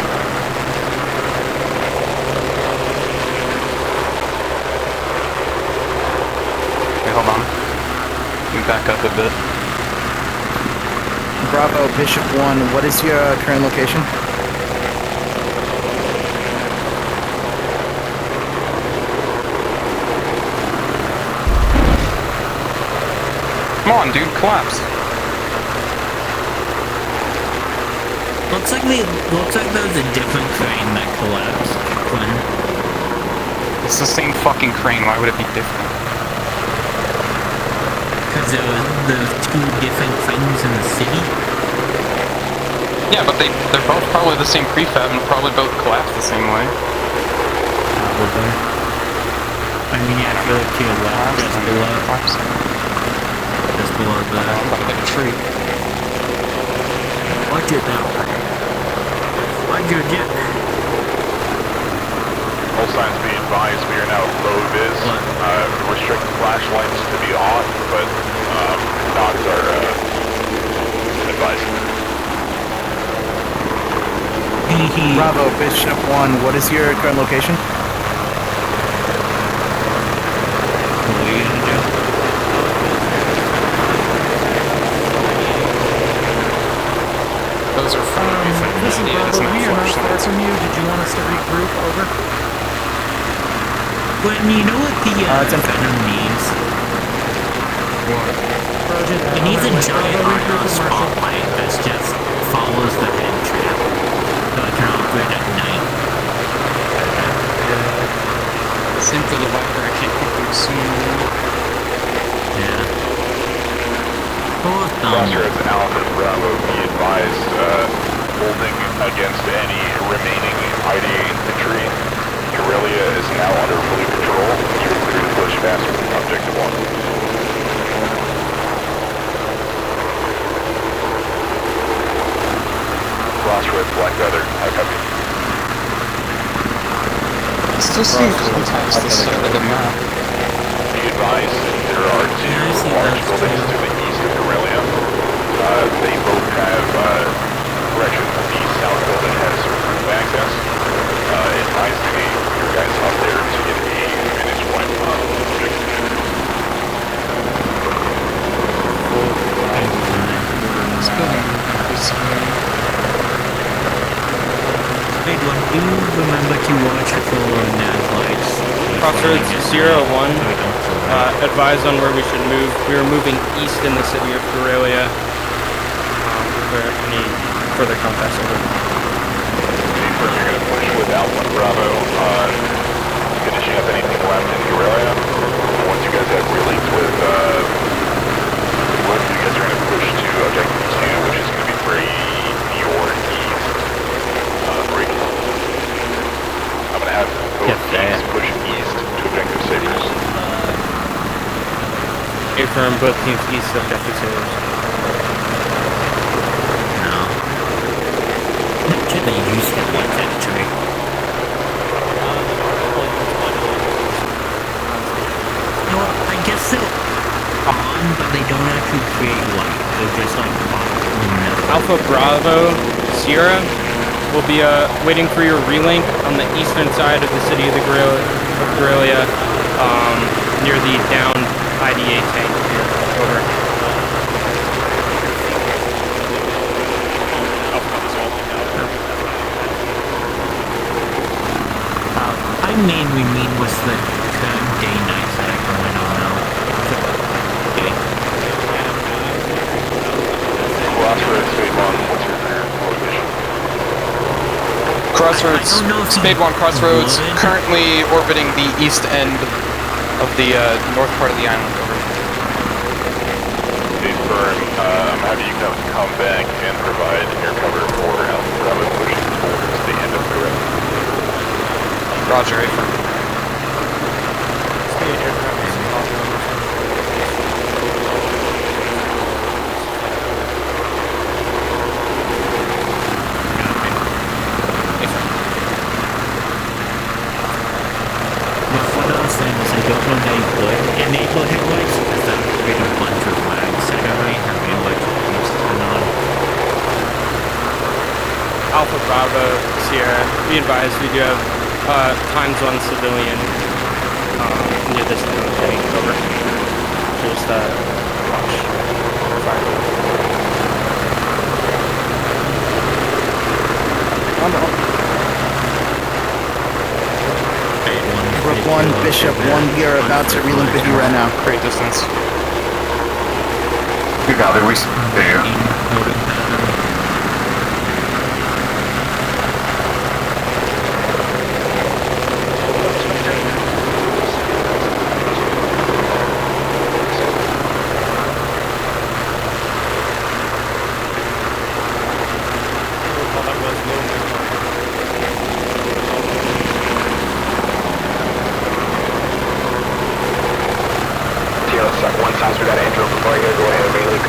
S3: Okay, hold on. Let me back up a bit.
S13: Bravo, Bishop 1, what is your current location?
S3: Come on, dude, collapse.
S7: Looks like there was a different crane that collapsed, Quinn.
S3: It's the same fucking crane, why would it be different?
S7: Because the two different cranes in the city?
S3: Yeah, but they're both probably the same prefab and probably both collapse the same way.
S7: Probably. I mean, yeah, if you look to your left, just below the...
S3: I'm about to hit a tree.
S7: Watch it now. Watch your jet.
S10: All signs be advised, we are now low vis. Restrict flashlights to be on, but nods are advised.
S13: Bravo, Bishop 1, what is your current location?
S3: Those are from
S18: This is Bravo, we are not far from you. Did you want us to regroup? Over.
S7: Well, you know what the Venom needs? It needs a giant spotlight that just follows the head trap. So it can operate at night.
S3: Same for the Viper, I can't keep them soon.
S7: Yeah.
S10: Crossroads Alpha Bravo, be advised, holding against any remaining IDA infantry. Garellia is now under fully control. You are clear to push faster than Objective 1. Crossroads Black Feather, I copy.
S3: I still see contacts this side of the map.
S10: Be advised, there are two large buildings to the east of Garellia. They both have, correction, the south building has roof access. Advise me, your guys up there to get a vantage point on objective.
S3: This building is...
S7: Wait, what? Do you remember to watch for nav lights?
S12: Crossroads 01, advise on where we should move. We are moving east in the city of Garellia. For any further context over.
S10: You're going to push with Alpha Bravo, finishing up anything left in Garellia. Once you guys have relinked with, you guys are going to push to Objective 2, which is going to be pretty northeast. Break. I'm going to have both teams push east to Objective Saviors.
S12: Affirm both teams east of Objective Saviors.
S7: They used to like that trick. No, I guess they're on, but they don't actually create light. They're just like
S12: Alpha Bravo Sierra will be waiting for your relink on the eastern side of the city of the Garellia, near the downed IDA tank here. Over.
S7: I mainly mean was the day-night that are going on now.
S10: Crossroads, Spade 1, what's your current location?
S8: Crossroads, Spade 1 Crossroads, currently orbiting the east end of the north part of the island. Over.
S10: Spade firm, I'm having you come back and provide air cover for Alpha Bravo pushing towards the end of the road.
S8: Roger, affirm.
S7: What I was saying is I don't know they would enable headlights because that would create a bunch of lag secondary having electric turn on.
S12: Alpha Bravo Sierra, be advised we do have times on civilian near this tank. Over. Just watch for fire.
S13: Brook 1, Bishop 1, we are about to relink with you right now.
S3: Great distance.
S11: You got it, we see you.
S16: times we got Andrew before I go ahead and main leak.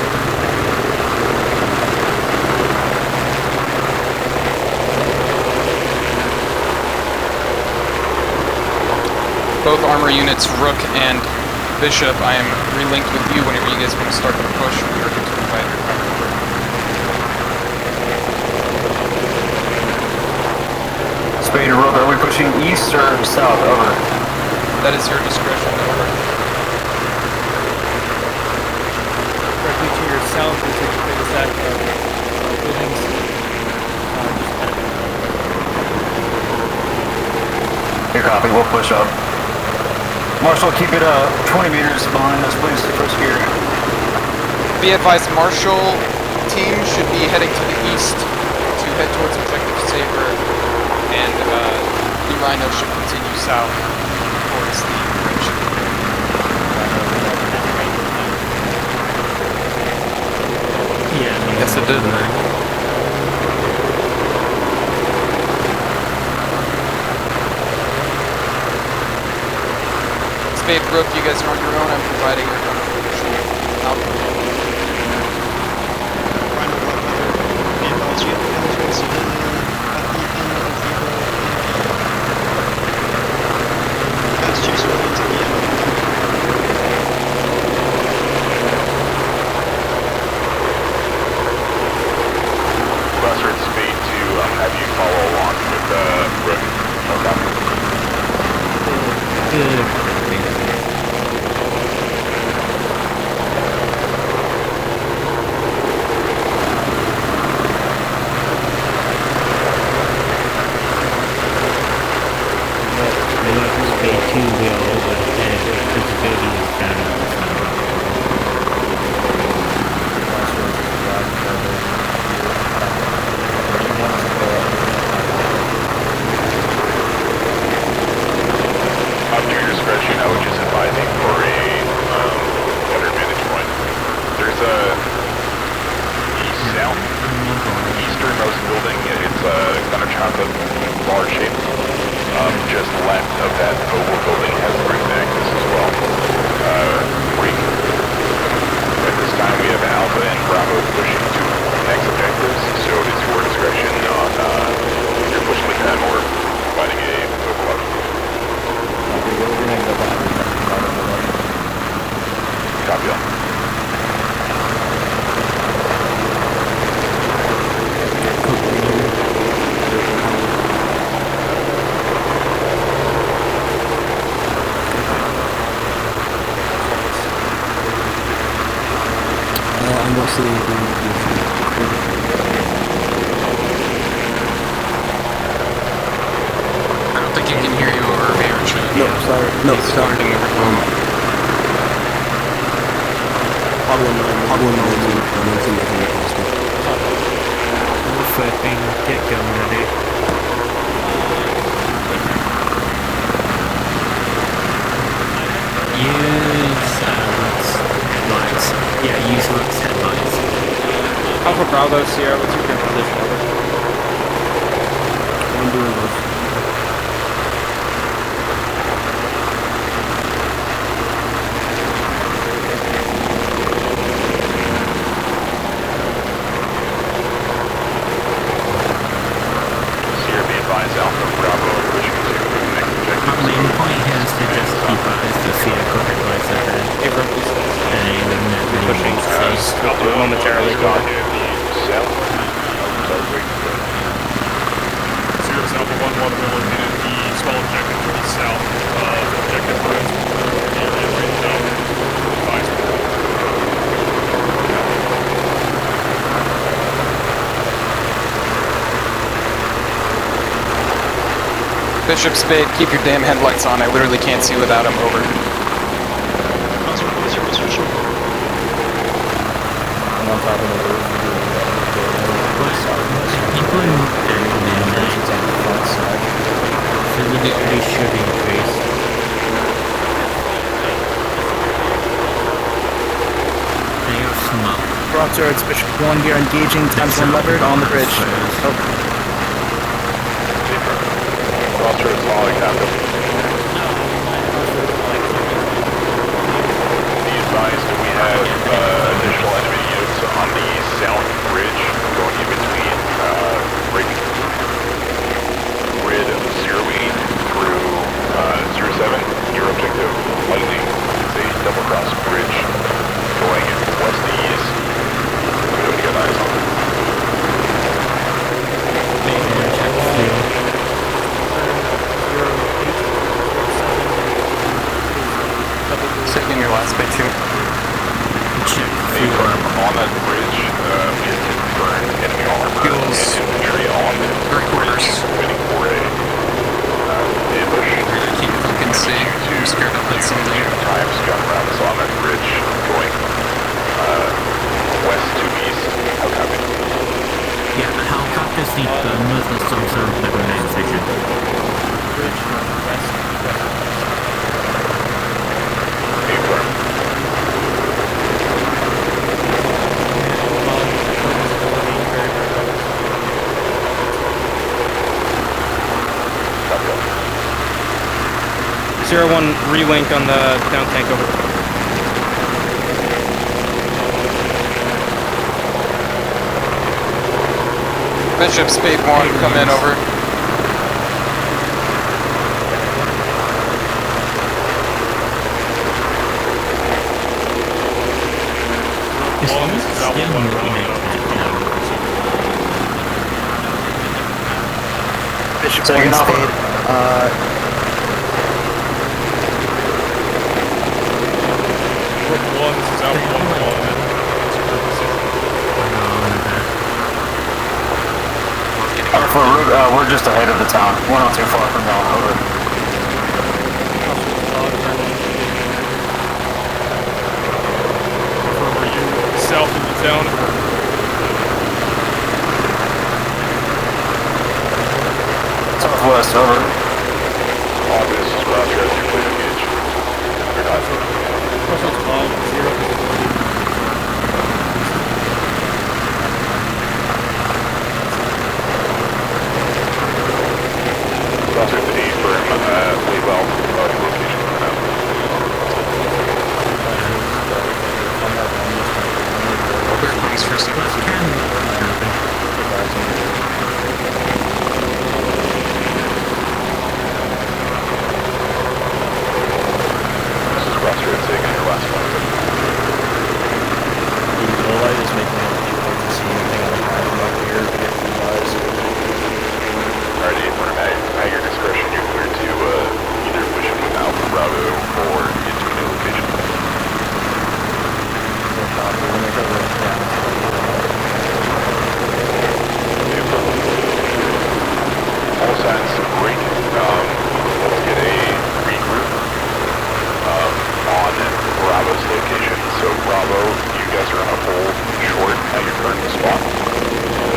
S8: Both armor units, Rook and Bishop, I am relinked with you whenever you guys want to start the push. We are going to provide your cover.
S11: Spade and Rook, are we pushing east or south? Over.
S8: That is your discretion. Over.
S12: Directly to your south, we'll take a big stack of buildings.
S11: Here, copy. We'll push up. Marshall, keep it 20 meters behind us, please. First gear.
S8: Be advised, Marshall team should be heading to the east to head towards Objective Saber, and the Rhino should continue south towards the bridge.
S7: Yeah,
S3: yes it did.
S8: Spade, Brook, you guys are on your own. I'm providing your contribution.
S10: Buster, it's Spade to have you follow along with Rook.
S7: good.
S10: Up to your discretion, I would just advising for a better vantage point. There's a easternmost building. It's kind of chocolate bar shaped. Just left of that oval building has direct access as well. At this time, we have Alpha and Bravo pushing to next objectives, so it is your discretion on if you're pushing with them or providing a overload. Copy on.
S14: I'm mostly agreeing with you.
S3: I don't think you can hear you over air chat.
S14: No, sorry. No, sorry.
S7: Flipping, get going, ready. Use headlights. Yeah, use Luke's headlights.
S12: Alpha Bravo, Sierra, what's your current position? Over.
S14: I'm doing both.
S10: Alpha Bravo pushing to next objective.
S7: Our main point here is to just keep eyes to vehicle headlights ahead. And aiming at the
S2: pushing momentarily. Sirius Alpha 1 watermelon located the small objective to the south of objective ruins. The area range out. Advised.
S8: Bishop, Spade, keep your damn headlights on. I literally can't see without them. Over.
S15: What is your position?
S17: I'm on top of the roof.
S7: People in visibility should increase. They are smoke.
S13: Roger, it's Bishop 1 here, engaging times 1 levered on the bridge. Over.
S10: Roger is falling out. Be advised, we
S7: lost some sort of better night vision.
S12: Bridge northwest, Zero 1 relink on the down tank over.
S8: Bishop, Spade 1, come in over.
S13: Bishop
S11: Taking
S13: 1,
S11: off.
S13: Spade.
S2: Rook 1, this is Alpha 1.
S11: Alpha Rook, we're just ahead of the town. We're not too far from y'all. Over.
S2: Are you south of the town?
S11: Southwest, over.
S10: Obvious, Roger, as you please engage. You're not.
S12: Crossroads 5, 0 visibility.
S10: Roger, the need for leave well location for now.
S3: Clear things first.
S10: This is Roger, taking your last one.
S14: The light is making it difficult to see anything on the ground up here, but if he does,
S10: Alright, Abram, at your discretion, you're clear to either push him with Alpha Bravo or into a new location.
S14: we'll make our way down.
S10: All signs break. Let's get a regroup on Bravo's location. So Bravo, you guys are on a hold short at your current spot.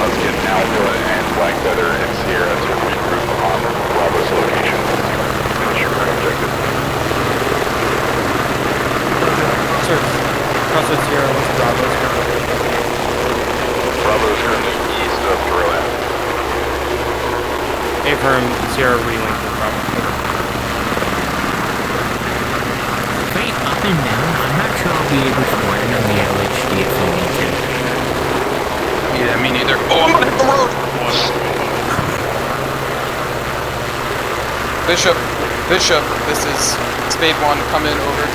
S10: Let's get Alpha and Black Feather and Sierra to regroup on Bravo's location. What's your current objective?
S12: Crossroads 0, what's Bravo's current?
S10: Bravo's currently east of Garellia.
S12: Affirm 0 relink with Bravo.
S7: Wait, up and down. I'm not sure I'll be able to land on the LHD if we need to.
S3: Yeah, me neither. Oh, I'm gonna hit the road! Bishop, this is Spade 1, come in, over.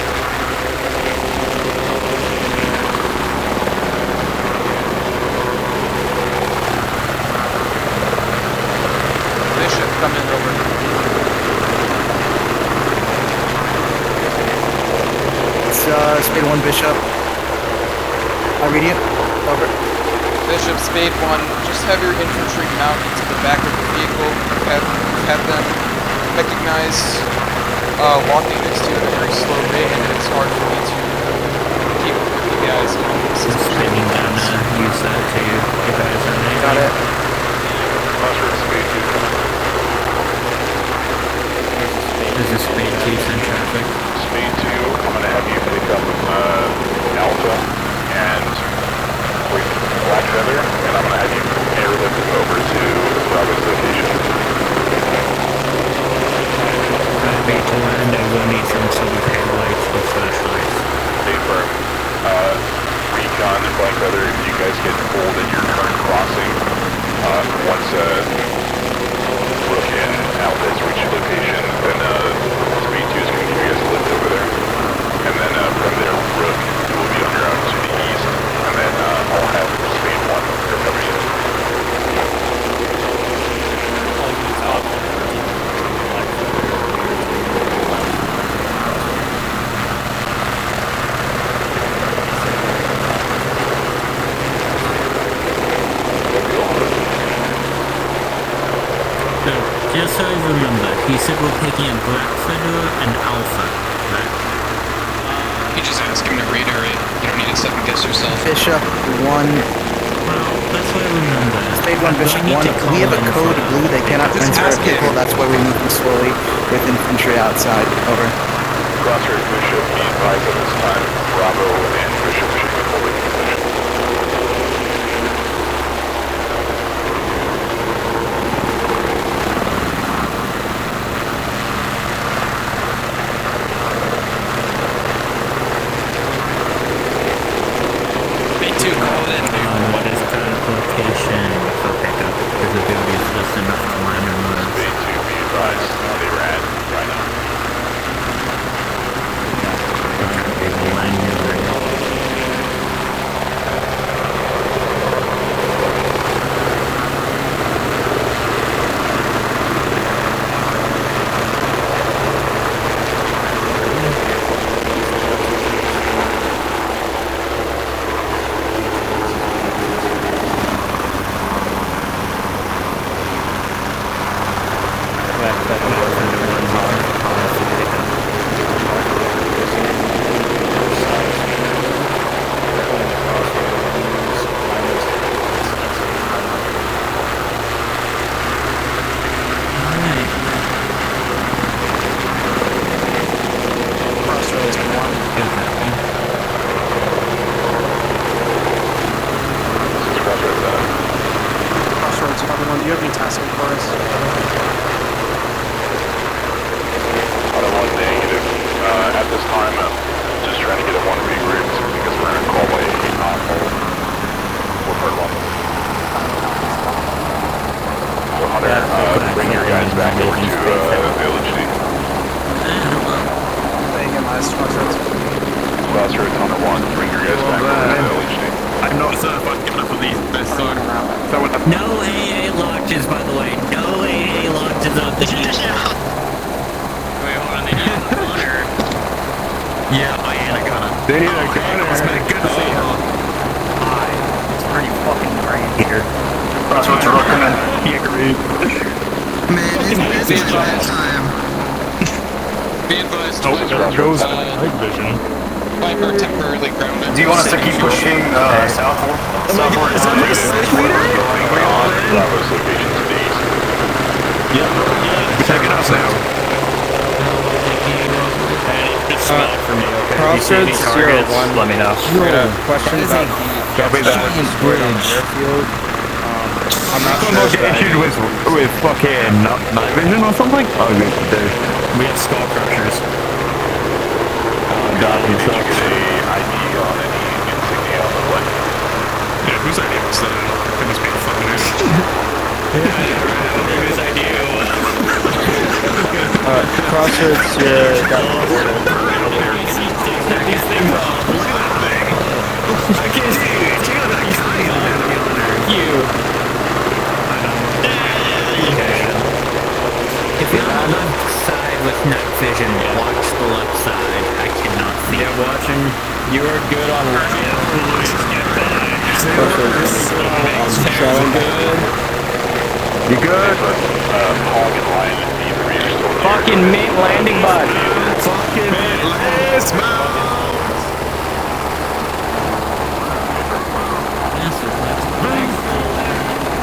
S3: Bishop, come in, over.
S13: It's Spade 1, Bishop. I read you. Over.
S8: Bishop, Spade 1, just have your infantry mount into the back of the vehicle. Have them recognize walking next to you at a very slow rate, and it's hard for me to keep up with you guys.
S7: Spinning down use that to get guys on it.
S13: Got it.
S10: Crossroads Speed 2 coming.
S7: There's a Spade 2 in traffic.
S10: Speed 2, I'm going to have you pick up Alpha and Black Feather, and I'm going to have you airlift them over to Bravo's location.
S7: Wait to land, I will need some sort of headlights or flashlights.
S10: Stay firm. Recon and Black Feather, if you guys get pulled at your current crossing, once Rook and Alpha has reached your location, then Speed 2 is going to give you guys a lift over there. And then from there, Rook will be on your own to the east, and then I'll have Speed 1 recover you.
S7: So, just so I remember, he said we're picking up Black Feather and Alpha, right?
S3: You just ask him to reiterate. You don't need to second guess yourself.
S13: Bishop 1,
S7: That's why I remember.
S13: Spade 1, Bishop 1, we have a code blue, they cannot transfer people, that's why we're moving slowly with infantry outside. Over.
S10: Crossroads Bishop, be advised at this time, Bravo and Bishop should be holding position.
S7: What is current location for pickup? Visibility is just enough to minor moves.
S10: Bay 2, be advised, they were at right now.
S7: Okay, we'll line you right.
S6: Crossroads 1. Crossroads, everyone, do you have any tasking for us?
S10: Auto 1 negative. At this time, just trying to get a 1 regrouped because we're in a call way hold. We're part 1. So Hunter, bring your guys back over to Village D. Crossroads Hunter 1, bring your guys back over to Village D.
S19: I'm not certified enough for these this time. So
S7: No AA launches, by the way. No AA launches on the heat.
S19: Wait, hold on, they need a gunner. Yeah, I am a gunner. They need a gunner. It's been good to see you. Hi. It's pretty fucking great here.
S11: Crossroads Rook, come in.
S19: He agreed.
S4: Man, it's been that time.
S8: Be advised,
S19: Goes night vision.
S8: Viper temporarily grounded.
S11: Do you want us to keep pushing southward? Southward.
S10: Bravo's location to the east.
S19: Yep. We're taking us now.
S14: It's not for me, okay?
S12: Crossroads
S14: If you see any
S12: 01.
S14: targets, let me know.
S12: We had a question about
S19: Copy
S12: the
S19: that.
S12: bridge. Airfield. I'm not sure if that...
S19: Issued with fucking night vision or something? Oh, good to do. We have skull crushers.
S10: Got any ID on any insignia on the plane?
S19: Yeah, whose idea was that? It must be a fucking whose idea
S12: Crossroads, got
S19: these things are. Look at that thing. I can't see it. Check out that size. You. I know.
S7: If you're on the left side with night vision, watch the left side. I cannot see.
S14: Yeah, watching. You are good on left.
S12: showing good.
S19: You good?
S10: Hog and Lion and B3 are still here.
S9: Fucking mid landing bud.
S19: Fucking let's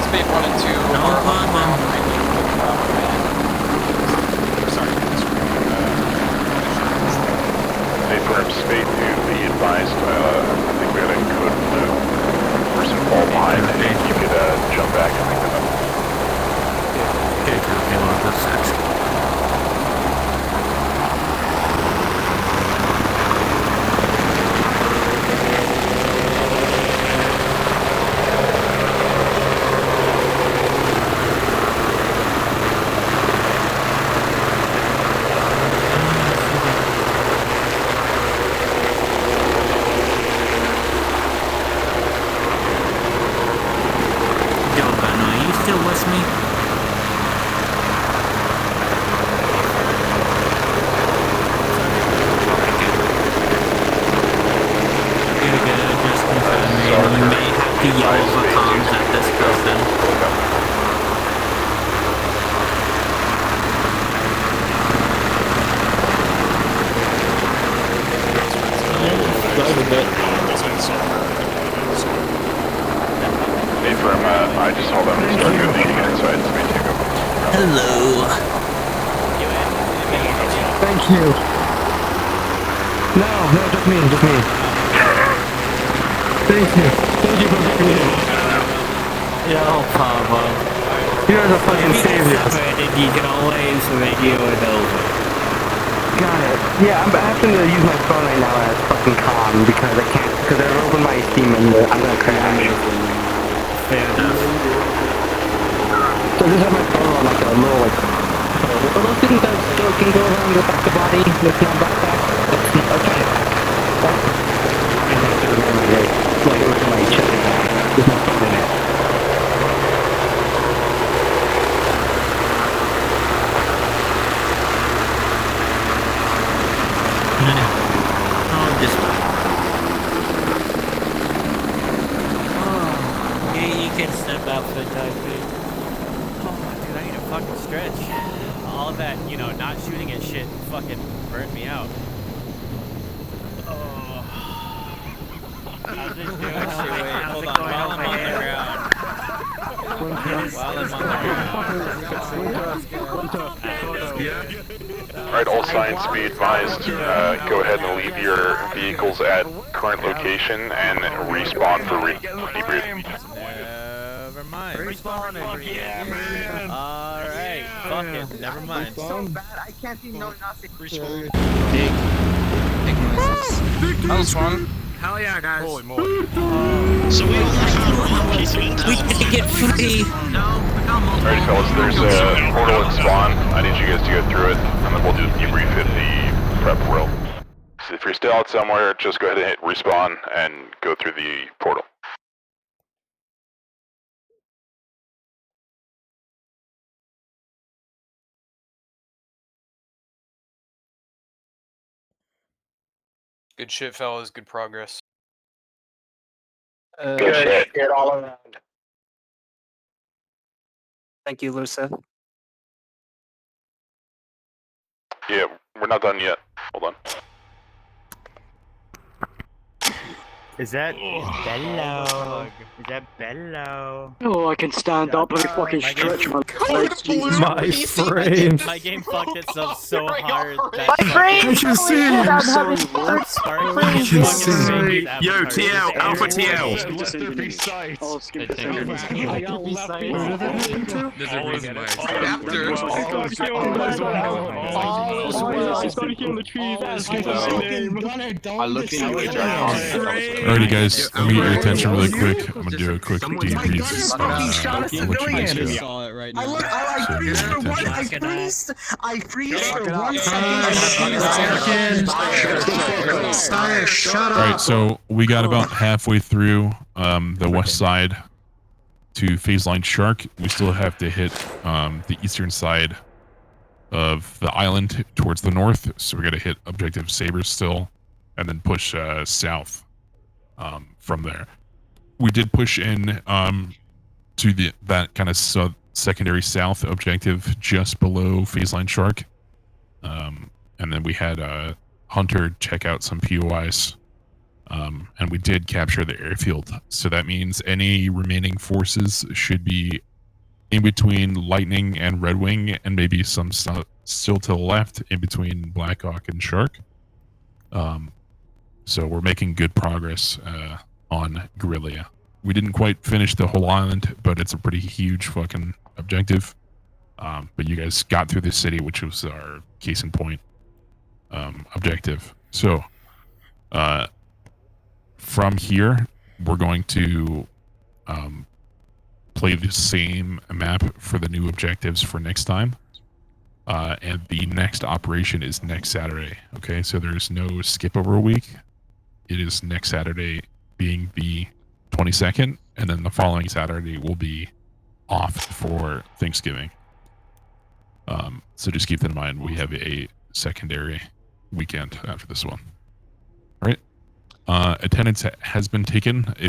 S8: Spade 1 and 2 are on the ground right now. Sorry.
S10: Spade 2, be advised, I think we had a code person fall behind, and you could jump back and pick them up.
S7: Okay, copy along this section. Still with me? Hello.
S18: Thank you. No, just me. Thank you for being here.
S7: Yo, Pablo.
S18: You're the fucking savior.
S7: You can always radio it over.
S18: Got it. Yeah, I'm having to use my phone right now as fucking calm because I can't, because I opened my Steam menu. I'm gonna crash.
S7: Fair enough.
S18: So I just have my phone on like a little like, little thing that still can go around the back of the body with my backpack. Okay. Like it was in my chest bag. There's no phone in it.
S7: You can step out for that.
S20: Oh, dude, I need a fucking stretch. All of that, you know, not shooting at shit fucking burned me out. Oh. How's this doing? Wait, hold on. While I'm on the ground.
S10: Alright, all signs be advised. Go ahead and leave your vehicles at current location and respawn for debriefing.
S20: Never mind. Respawning. Yeah, man. Alright, fuck it. Never mind.
S21: So bad, I can't even know nothing.
S8: Big noises. That was fun.
S21: Hell yeah, guys.
S8: Holy moly.
S21: So we only have one piece of intel.
S7: We can get free.
S10: Alright, fellas, there's a portal at spawn. I need you guys to go through it, and then we'll do the debrief at the prep room. So if you're still out somewhere, just go ahead and hit respawn and go through the portal.
S3: Good shit, fellas. Good progress.
S10: Good shit.
S6: All around. Thank you, Lucia.
S10: Yeah, we're not done yet. Hold on.
S20: Is that Bello? Is that Bello?
S6: Oh, I can stand up and fucking stretch my legs.
S18: My frame.
S20: My game fucked itself so hard that
S18: My frame! I can see you.
S20: I'm sorry. I
S18: can see.
S20: Yo,
S18: TL, Alpha TL.
S1: Alrighty, guys, let me get your attention really quick. I'm gonna do a quick debrief. I'll let you guys go.
S21: I freeze for 1 second. Shut up.
S1: Alright, so we got about halfway through the west side to phase line Shark. We still have to hit the eastern side of the island towards the north. So we got to hit objective Sabres still, and then push south from there. We did push in to that kind of secondary south objective just below phase line Shark, and then we had Hunter check out some POIs, and we did capture the airfield. So that means any remaining forces should be in between Lightning and Red Wing, and maybe some still to the left in between Blackhawk and Shark. So we're making good progress on Garellia. We didn't quite finish the whole island, but it's a pretty huge fucking objective. But you guys got through the city, which was our case in point objective. So from here, we're going to play the same map for the new objectives for next time. And the next operation is next Saturday. Okay, so there's no skip over a week. It is next Saturday being the 22nd, and then the following Saturday will be off for Thanksgiving. So just keep that in mind. We have a secondary weekend after this one. All right. Attendance has been taken. If